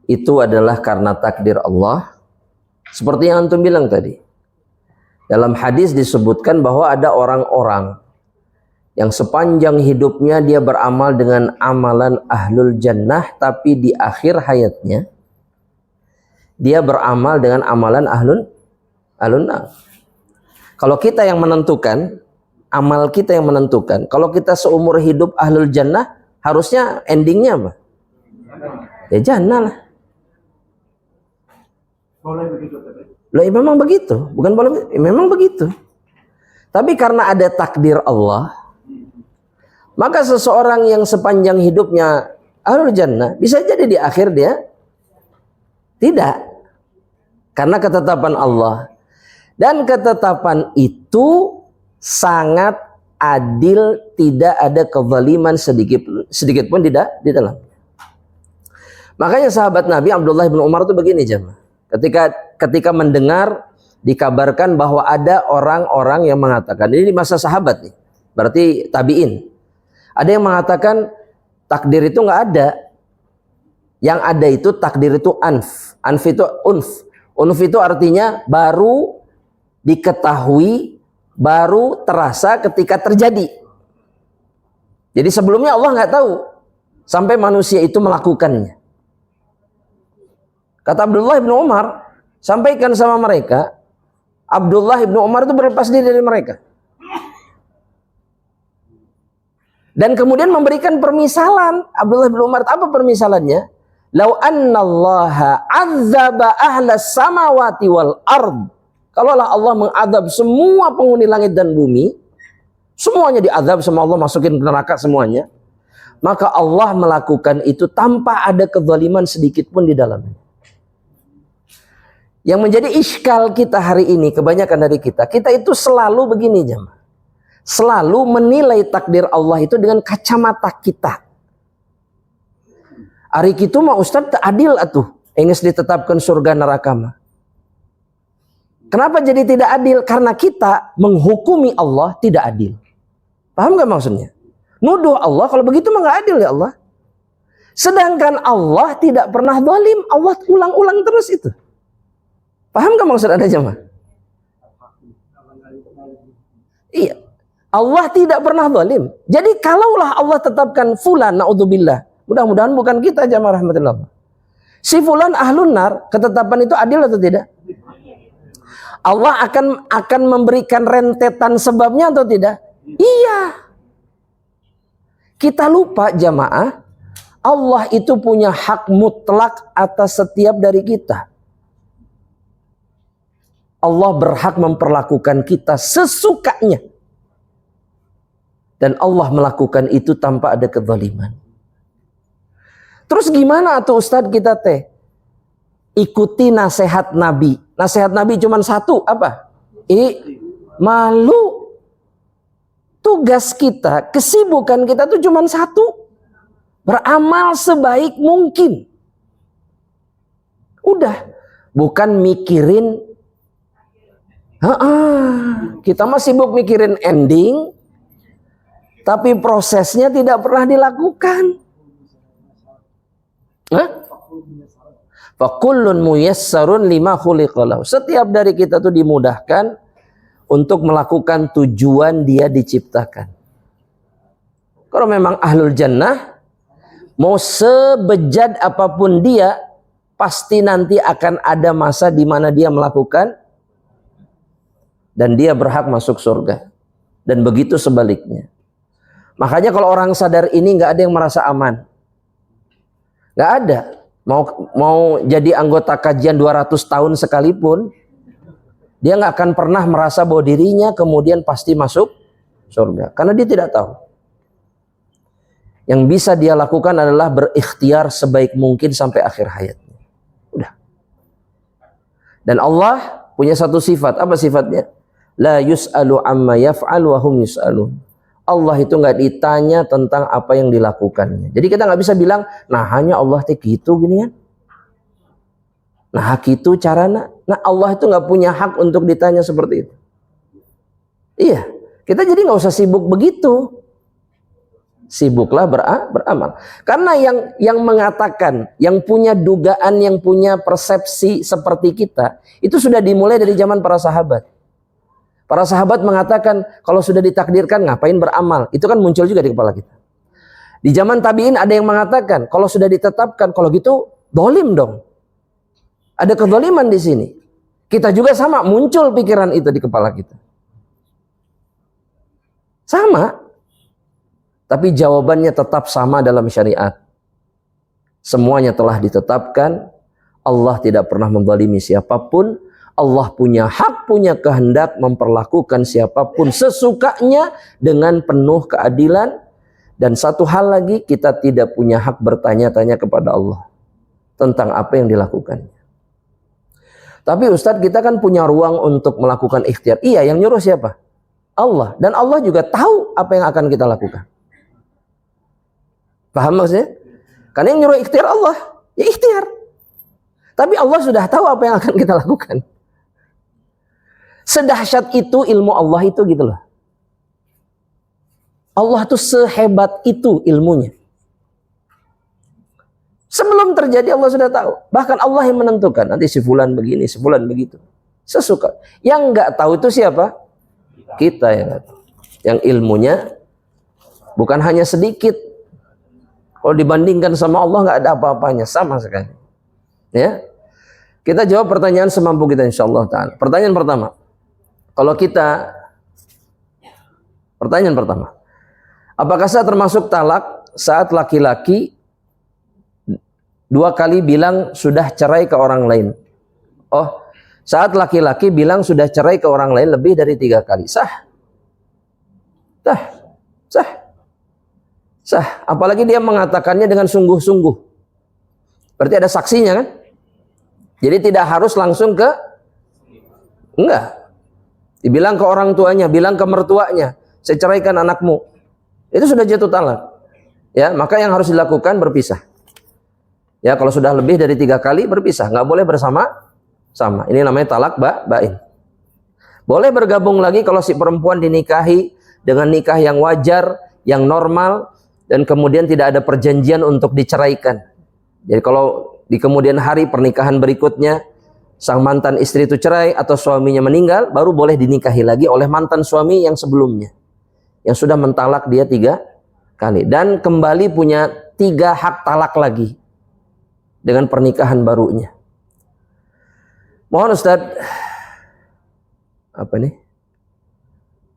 itu adalah karena takdir Allah. Seperti yang antum bilang tadi. Dalam hadis disebutkan bahwa ada orang-orang yang sepanjang hidupnya dia beramal dengan amalan ahlul jannah, tapi di akhir hayatnya dia beramal dengan amalan ahlun nar. Kalau kita yang menentukan, amal kita yang menentukan. Kalau kita seumur hidup ahlul jannah, harusnya endingnya apa? Ya jannah lah. Boleh begitu tadi. Loh, ya memang begitu, bukan boleh, ya memang begitu. Tapi karena ada takdir Allah, maka seseorang yang sepanjang hidupnya ahlul jannah bisa jadi di akhir dia tidak, karena ketetapan Allah. Dan ketetapan itu sangat adil, tidak ada kezaliman sedikit pun tidak di dalam. Makanya sahabat Nabi Abdullah bin Umar itu begini jemaah. Ketika mendengar dikabarkan bahwa ada orang-orang yang mengatakan, ini di masa sahabat nih, berarti tabi'in. Ada yang mengatakan takdir itu nggak ada. Yang ada itu takdir itu anf. Anf itu unf. Unf itu artinya baru diketahui, baru terasa ketika terjadi. Jadi sebelumnya Allah nggak tahu sampai manusia itu melakukannya. Kata Abdullah bin Umar, sampaikan sama mereka, Abdullah bin Umar itu berlepas diri dari mereka. Dan kemudian memberikan permisalan. Abdullah bin Umar, apa permisalannya? Lau annallaha azzaba ahlas samawati wal ard. Kalaulah Allah mengadab semua penghuni langit dan bumi, semuanya diadab sama Allah, masukin ke neraka semuanya, maka Allah melakukan itu tanpa ada kezaliman sedikit pun di dalamnya. Yang menjadi iskal kita hari ini, kebanyakan dari kita itu selalu begini jemaah. Selalu menilai takdir Allah itu dengan kacamata kita. Hari itu mah Ustaz tak adil atuh, enggeus ditetapkan surga neraka mah. Kenapa jadi tidak adil? Karena kita menghukumi Allah tidak adil. Paham gak maksudnya? Nuduh Allah, kalau begitu mah gak adil ya Allah. Sedangkan Allah tidak pernah zalim, Allah ulang-ulang terus itu. Paham gak maksud ada jemaah? Iya. Allah tidak pernah zalim. Jadi kalaulah Allah tetapkan fulan, naudzubillah. Mudah-mudahan bukan kita jemaah rahmatullah. Si fulan ahlun nar, ketetapan itu adil atau tidak? Allah akan memberikan rentetan sebabnya atau tidak? Iya. Kita lupa jamaah, Allah itu punya hak mutlak atas setiap dari kita. Allah berhak memperlakukan kita sesukanya. Dan Allah melakukan itu tanpa ada kezaliman. Terus gimana tuh Ustadz kita teh? Ikuti nasihat Nabi. Nasihat Nabi cuma satu, apa? Malu. Tugas kita, kesibukan kita tuh cuma satu. Beramal sebaik mungkin. Udah. Bukan mikirin. Kita mah sibuk mikirin ending. Tapi prosesnya tidak pernah dilakukan. Fakullun muyassarun lima khuliqalahu. Setiap dari kita tuh dimudahkan untuk melakukan tujuan dia diciptakan. Kalau memang ahlul jannah, mau sebejat apapun dia, pasti nanti akan ada masa di mana dia melakukan dan dia berhak masuk surga. Dan begitu sebaliknya. Makanya kalau orang sadar ini nggak ada yang merasa aman. Nggak ada. Mau jadi anggota kajian 200 tahun sekalipun, dia nggak akan pernah merasa bahwa dirinya kemudian pasti masuk surga. Karena dia tidak tahu. Yang bisa dia lakukan adalah berikhtiar sebaik mungkin sampai akhir hayatnya. Udah. Dan Allah punya satu sifat. Apa sifatnya? La yus'alu amma yaf'al wa hum yus'alun. Allah itu nggak ditanya tentang apa yang dilakukannya. Jadi kita nggak bisa bilang, nah hanya Allah teh gitu gini kan. Nah gitu caranya. Nah Allah itu nggak punya hak untuk ditanya seperti itu. Iya, kita jadi nggak usah sibuk begitu. Sibuklah beramal. Karena yang mengatakan, yang punya dugaan, yang punya persepsi seperti kita, itu sudah dimulai dari zaman para sahabat. Para sahabat mengatakan, kalau sudah ditakdirkan ngapain beramal? Itu kan muncul juga di kepala kita. Di zaman tabi'in ada yang mengatakan, kalau sudah ditetapkan, kalau gitu dolim dong. Ada kedoliman di sini. Kita juga sama, muncul pikiran itu di kepala kita. Sama. Tapi jawabannya tetap sama dalam syariat. Semuanya telah ditetapkan. Allah tidak pernah menzalimi siapapun. Allah punya hak, punya kehendak memperlakukan siapapun sesukanya dengan penuh keadilan. Dan satu hal lagi, kita tidak punya hak bertanya-tanya kepada Allah tentang apa yang dilakukannya. Tapi Ustadz, kita kan punya ruang untuk melakukan ikhtiar. Iya, yang nyuruh siapa? Allah. Dan Allah juga tahu apa yang akan kita lakukan. Paham maksudnya? Karena yang nyuruh ikhtiar Allah, ya ikhtiar. Tapi Allah sudah tahu apa yang akan kita lakukan. Sedahsyat itu ilmu Allah itu gitu loh. Allah tuh sehebat itu ilmunya. Sebelum terjadi Allah sudah tahu. Bahkan Allah yang menentukan. Nanti si fulan begini, si fulan begitu. Sesuka. Yang nggak tahu itu siapa? Kita yang nggak tahu. Yang ilmunya bukan hanya sedikit. Kalau dibandingkan sama Allah nggak ada apa-apanya. Sama sekali. Ya. Kita jawab pertanyaan semampu kita insyaallah ta'ala. Pertanyaan pertama. Pertanyaan pertama. Apakah saya termasuk talak saat laki-laki 2 kali bilang sudah cerai ke orang lain? Oh, saat laki-laki bilang sudah cerai ke orang lain lebih dari 3 kali. Sah. Apalagi dia mengatakannya dengan sungguh-sungguh. Berarti ada saksinya kan? Jadi tidak harus langsung enggak. Dibilang ke orang tuanya, bilang ke mertuanya, saya ceraikan anakmu. Itu sudah jatuh talak. Ya, maka yang harus dilakukan berpisah. Ya, kalau sudah lebih dari 3 kali berpisah, nggak boleh bersama-sama. Ini namanya talak bain. Boleh bergabung lagi kalau si perempuan dinikahi dengan nikah yang wajar, yang normal, dan kemudian tidak ada perjanjian untuk diceraikan. Jadi kalau di kemudian hari pernikahan berikutnya sang mantan istri itu cerai atau suaminya meninggal, baru boleh dinikahi lagi oleh mantan suami yang sebelumnya, yang sudah mentalak dia 3 kali, dan kembali punya 3 hak talak lagi dengan pernikahan barunya. Mohon Ustaz, apa nih?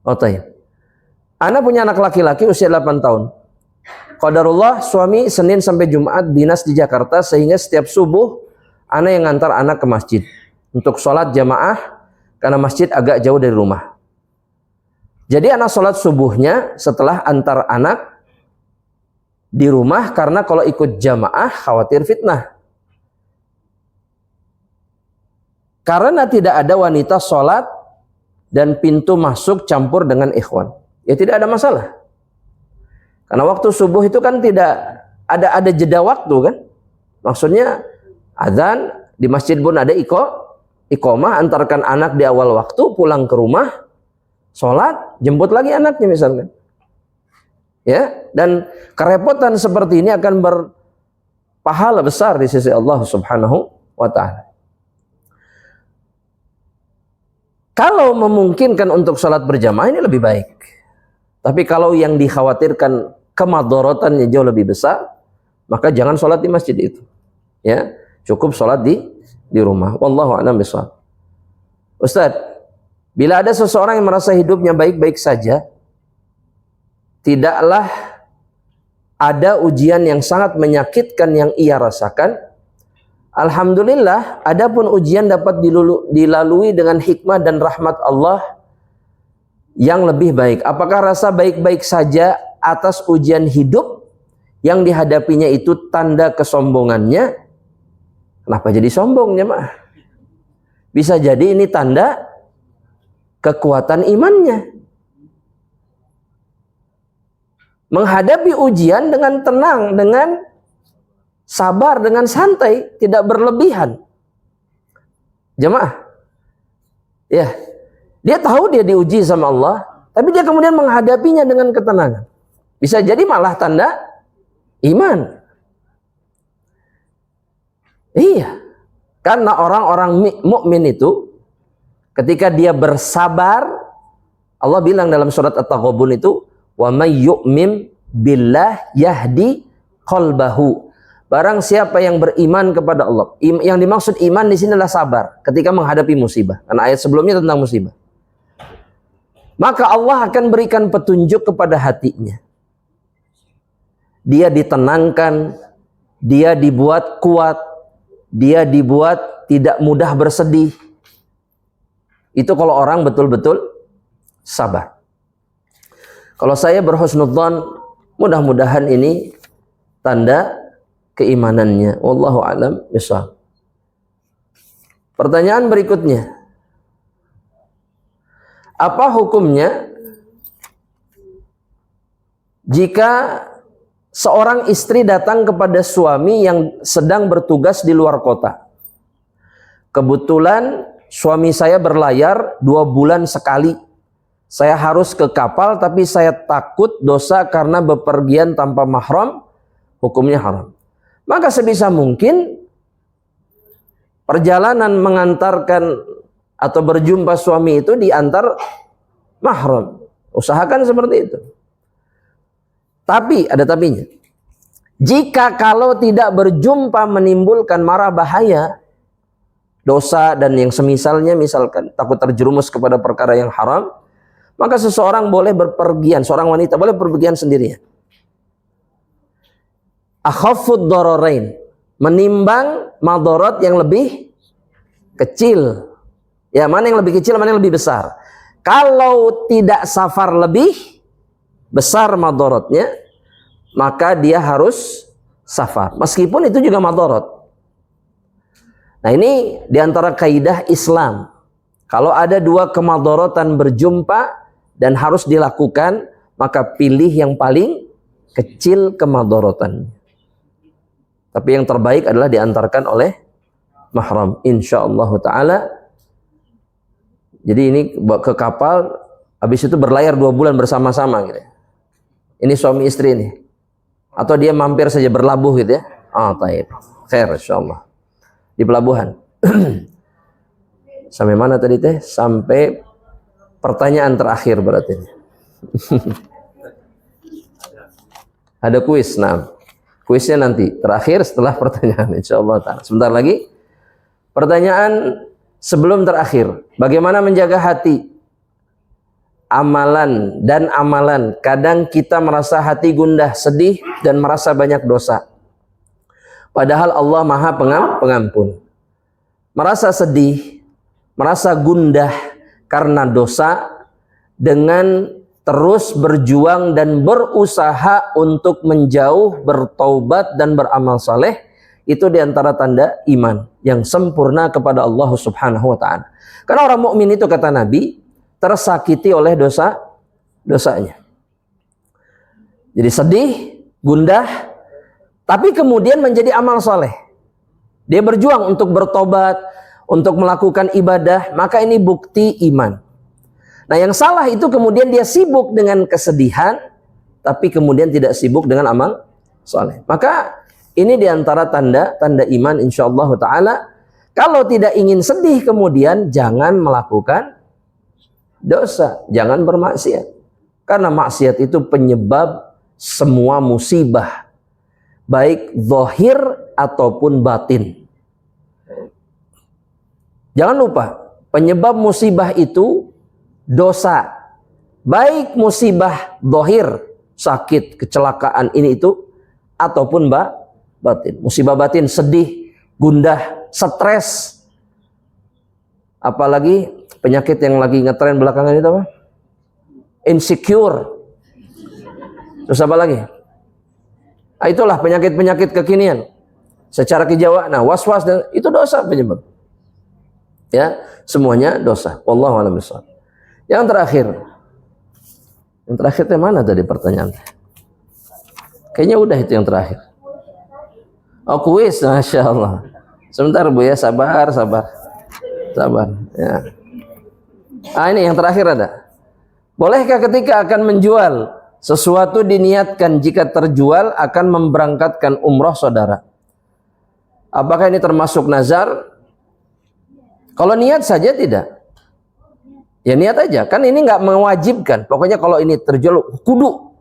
Oh, tayyib. Ana punya anak laki-laki usia 8 tahun. Qadarullah suami Senin sampai Jumat dinas di Jakarta, sehingga setiap subuh Ana yang ngantar anak ke masjid untuk sholat jamaah karena masjid agak jauh dari rumah. Jadi anak sholat subuhnya setelah antar anak di rumah, karena kalau ikut jamaah khawatir fitnah. Karena tidak ada wanita sholat dan pintu masuk campur dengan ikhwan, ya tidak ada masalah. Karena waktu subuh itu kan tidak ada jeda waktu kan. Maksudnya azan di masjid pun ada iqomah, antarkan anak di awal waktu, pulang ke rumah, sholat, jemput lagi anaknya misalkan. Ya, dan kerepotan seperti ini akan berpahala besar di sisi Allah Subhanahu wa ta'ala. Kalau memungkinkan untuk sholat berjamaah ini lebih baik. Tapi kalau yang dikhawatirkan kemadorotannya jauh lebih besar, maka jangan sholat di masjid itu. Ya, cukup sholat di rumah. Wallahu a'lam bishawab. Ustaz, bila ada seseorang yang merasa hidupnya baik-baik saja, tidaklah ada ujian yang sangat menyakitkan yang ia rasakan. Alhamdulillah, adapun ujian dapat dilalui dengan hikmah dan rahmat Allah yang lebih baik. Apakah rasa baik-baik saja atas ujian hidup yang dihadapinya itu tanda kesombongannya? Kenapa jadi sombong, jemaah? Bisa jadi ini tanda kekuatan imannya. Menghadapi ujian dengan tenang, dengan sabar, dengan santai, tidak berlebihan. Jemaah, ya, dia tahu dia diuji sama Allah, tapi dia kemudian menghadapinya dengan ketenangan. Bisa jadi malah tanda iman. Iya, karena orang-orang mukmin itu ketika dia bersabar, Allah bilang dalam surat At-Taghabun itu, wa may yu'min billah yahdi qalbahu. Barang siapa yang beriman kepada Allah. Yang dimaksud iman di sini adalah sabar ketika menghadapi musibah. Karena ayat sebelumnya tentang musibah. Maka Allah akan berikan petunjuk kepada hatinya. Dia ditenangkan, dia dibuat kuat, dia dibuat tidak mudah bersedih. Itu kalau orang betul-betul sabar. Kalau saya berhusnudzon, mudah-mudahan ini tanda keimanannya. Wallahu a'lam bishawab. Pertanyaan berikutnya. Apa hukumnya jika seorang istri datang kepada suami yang sedang bertugas di luar kota? Kebetulan suami saya berlayar 2 bulan sekali. Saya harus ke kapal, tapi saya takut dosa karena bepergian tanpa mahram, hukumnya haram. Maka sebisa mungkin perjalanan mengantarkan atau berjumpa suami itu diantar mahram. Usahakan seperti itu. Tapi, ada tapinya. Jika kalau tidak berjumpa menimbulkan mara bahaya, dosa dan yang semisalnya, misalkan takut terjerumus kepada perkara yang haram, maka seseorang boleh berpergian, seorang wanita boleh berpergian sendirian. Akhafud dararain, menimbang madarat yang lebih kecil. Ya, mana yang lebih kecil, mana yang lebih besar. Kalau tidak safar lebih besar madaratnya, maka dia harus safar. Meskipun itu juga madarat. Nah, ini diantara kaidah Islam. Kalau ada 2 kemadaratan berjumpa dan harus dilakukan, maka pilih yang paling kecil kemadaratannya. Tapi yang terbaik adalah diantarkan oleh mahram, insyaallah ta'ala. Jadi ini ke kapal, habis itu berlayar 2 bulan bersama-sama gitu. Ini suami istri ini. Atau dia mampir saja berlabuh gitu ya. Taib. Khair insyaallah. Di pelabuhan. Sampai mana tadi teh? Sampai pertanyaan terakhir berarti. Ada kuis, nah. Kuisnya nanti terakhir setelah pertanyaan, insyaallah ta'ala. Sebentar lagi. Pertanyaan sebelum terakhir. Bagaimana menjaga hati? Amalan dan amalan. Kadang kita merasa hati gundah, sedih, dan merasa banyak dosa. Padahal Allah Maha Pengampun. Merasa sedih, merasa gundah karena dosa, dengan terus berjuang dan berusaha untuk menjauh, bertaubat dan beramal saleh, itu diantara tanda iman yang sempurna kepada Allah Subhanahu wa ta'ala. Karena orang mukmin itu, kata Nabi, tersakiti oleh dosanya. Jadi sedih, gundah, tapi kemudian menjadi amal saleh. Dia berjuang untuk bertobat, untuk melakukan ibadah, maka ini bukti iman. Nah, yang salah itu kemudian dia sibuk dengan kesedihan, tapi kemudian tidak sibuk dengan amal saleh. Maka ini diantara tanda iman insyaallah ta'ala. Kalau tidak ingin sedih kemudian jangan melakukan dosa, jangan bermaksiat. Karena maksiat itu penyebab semua musibah, baik zahir ataupun batin. Jangan lupa, penyebab musibah itu dosa, baik musibah zahir, sakit, kecelakaan ini itu, ataupun batin. Musibah batin, sedih, gundah, stres. Apalagi penyakit yang lagi ngetren belakangan itu apa? Insecure. Terus apa lagi? Nah, itulah penyakit-penyakit kekinian. Secara kejiwaan, nah was-was dan itu dosa penyebab. Ya, semuanya dosa. Wallahu a'lam bishawab. Yang terakhir mana tadi pertanyaan? Kayaknya udah itu yang terakhir. Oh, kuis, masya Allah. Sebentar Bu ya, sabar. Ya. Ini yang terakhir ada. Bolehkah ketika akan menjual sesuatu diniatkan jika terjual akan memberangkatkan umroh saudara? Apakah ini termasuk nazar? Kalau niat saja tidak. Ya niat aja. Kan ini nggak mewajibkan. Pokoknya kalau ini terjual kudu.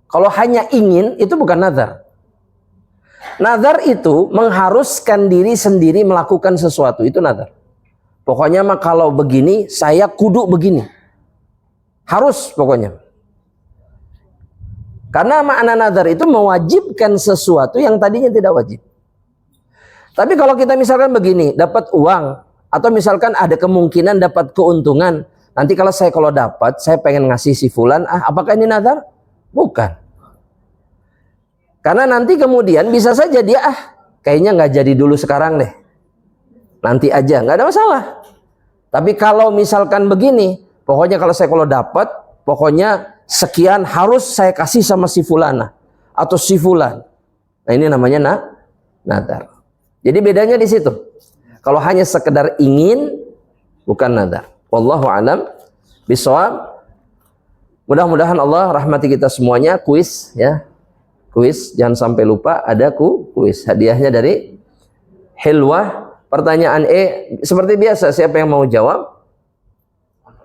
Kalau hanya ingin itu bukan nazar. Nazar itu mengharuskan diri sendiri melakukan sesuatu. Itu nazar. Pokoknya mah kalau begini saya kudu begini. Harus pokoknya. Karena makna nazar itu mewajibkan sesuatu yang tadinya tidak wajib. Tapi kalau kita misalkan begini, dapat uang, atau misalkan ada kemungkinan dapat keuntungan, nanti kalau dapat, saya pengen ngasih si fulan, apakah ini nazar? Bukan. Karena nanti kemudian bisa saja dia, kayaknya nggak jadi dulu sekarang deh. Nanti aja, nggak ada masalah. Tapi kalau misalkan begini, pokoknya kalau dapat, pokoknya sekian harus saya kasih sama si fulana atau si fulan. Nah ini namanya nazar. Jadi bedanya di situ. Kalau hanya sekedar ingin, bukan nazar. Wallahu a'lam bishawab. Mudah-mudahan Allah rahmati kita semuanya. Kuis ya, kuis. Jangan sampai lupa ada kuis. Hadiahnya dari Hilwah. Pertanyaan seperti biasa. Siapa yang mau jawab?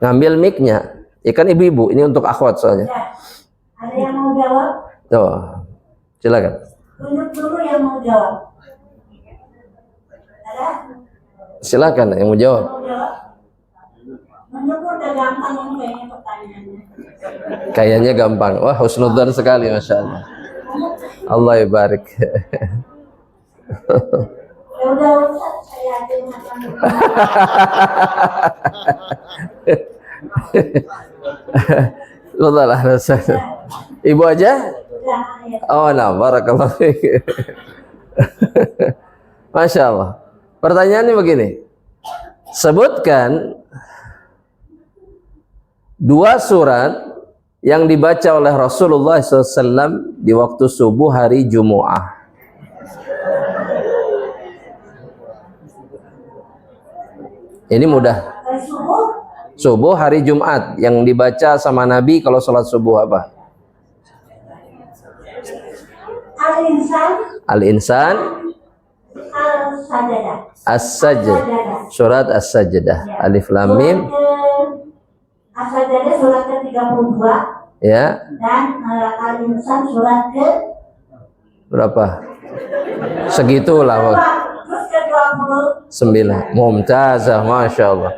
Ngambil mic-nya. Ya kan ibu-ibu. Ini untuk akhwat soalnya. Ya. Ada yang mau jawab? Tuh, silakan. Tunjuk dulu yang mau jawab. Ada? Silakan yang mau jawab. Mau jawab? Tunjuk udah gampang yang kayaknya pertanyaannya. Kayaknya gampang. Wah, husnudzan sekali, masya Allah. Allah ibarik. Ya udah Ustaz, saya aja yang akan Betul lah, Ibu aja? ya. Oh, nah, barakallahu fiik. Masya Allah. Pertanyaannya begini. Sebutkan 2 surat yang dibaca oleh Rasulullah SAW di waktu subuh hari Jumu'ah. Ini mudah. Dari subuh, Subuh hari Jumat yang dibaca sama Nabi kalau sholat subuh apa? Al-Insan, Al-Insan, Al-Sajdah. As-Sajdah. Surat As-Sajdah. Alif Lam Mim. As-Sajdah surat ke-32 Ya. dan Al-Insan surat ke Berapa? Segitulah. terus ke-29. Mumtazah, masya Allah.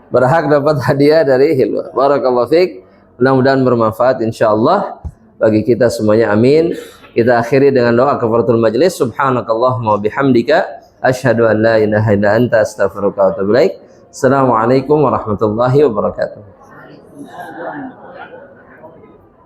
Berhak dapat hadiah dari Hilwah. Barakallahu fiik. Mudah-mudahan bermanfaat insyaallah bagi kita semuanya. Amin. Kita akhiri dengan doa kafaratul majlis. Subhanakallahumma bihamdika asyhadu an la ilaha illa anta astaghfiruka wa atubu ilaik. Assalamualaikum warahmatullahi wabarakatuh.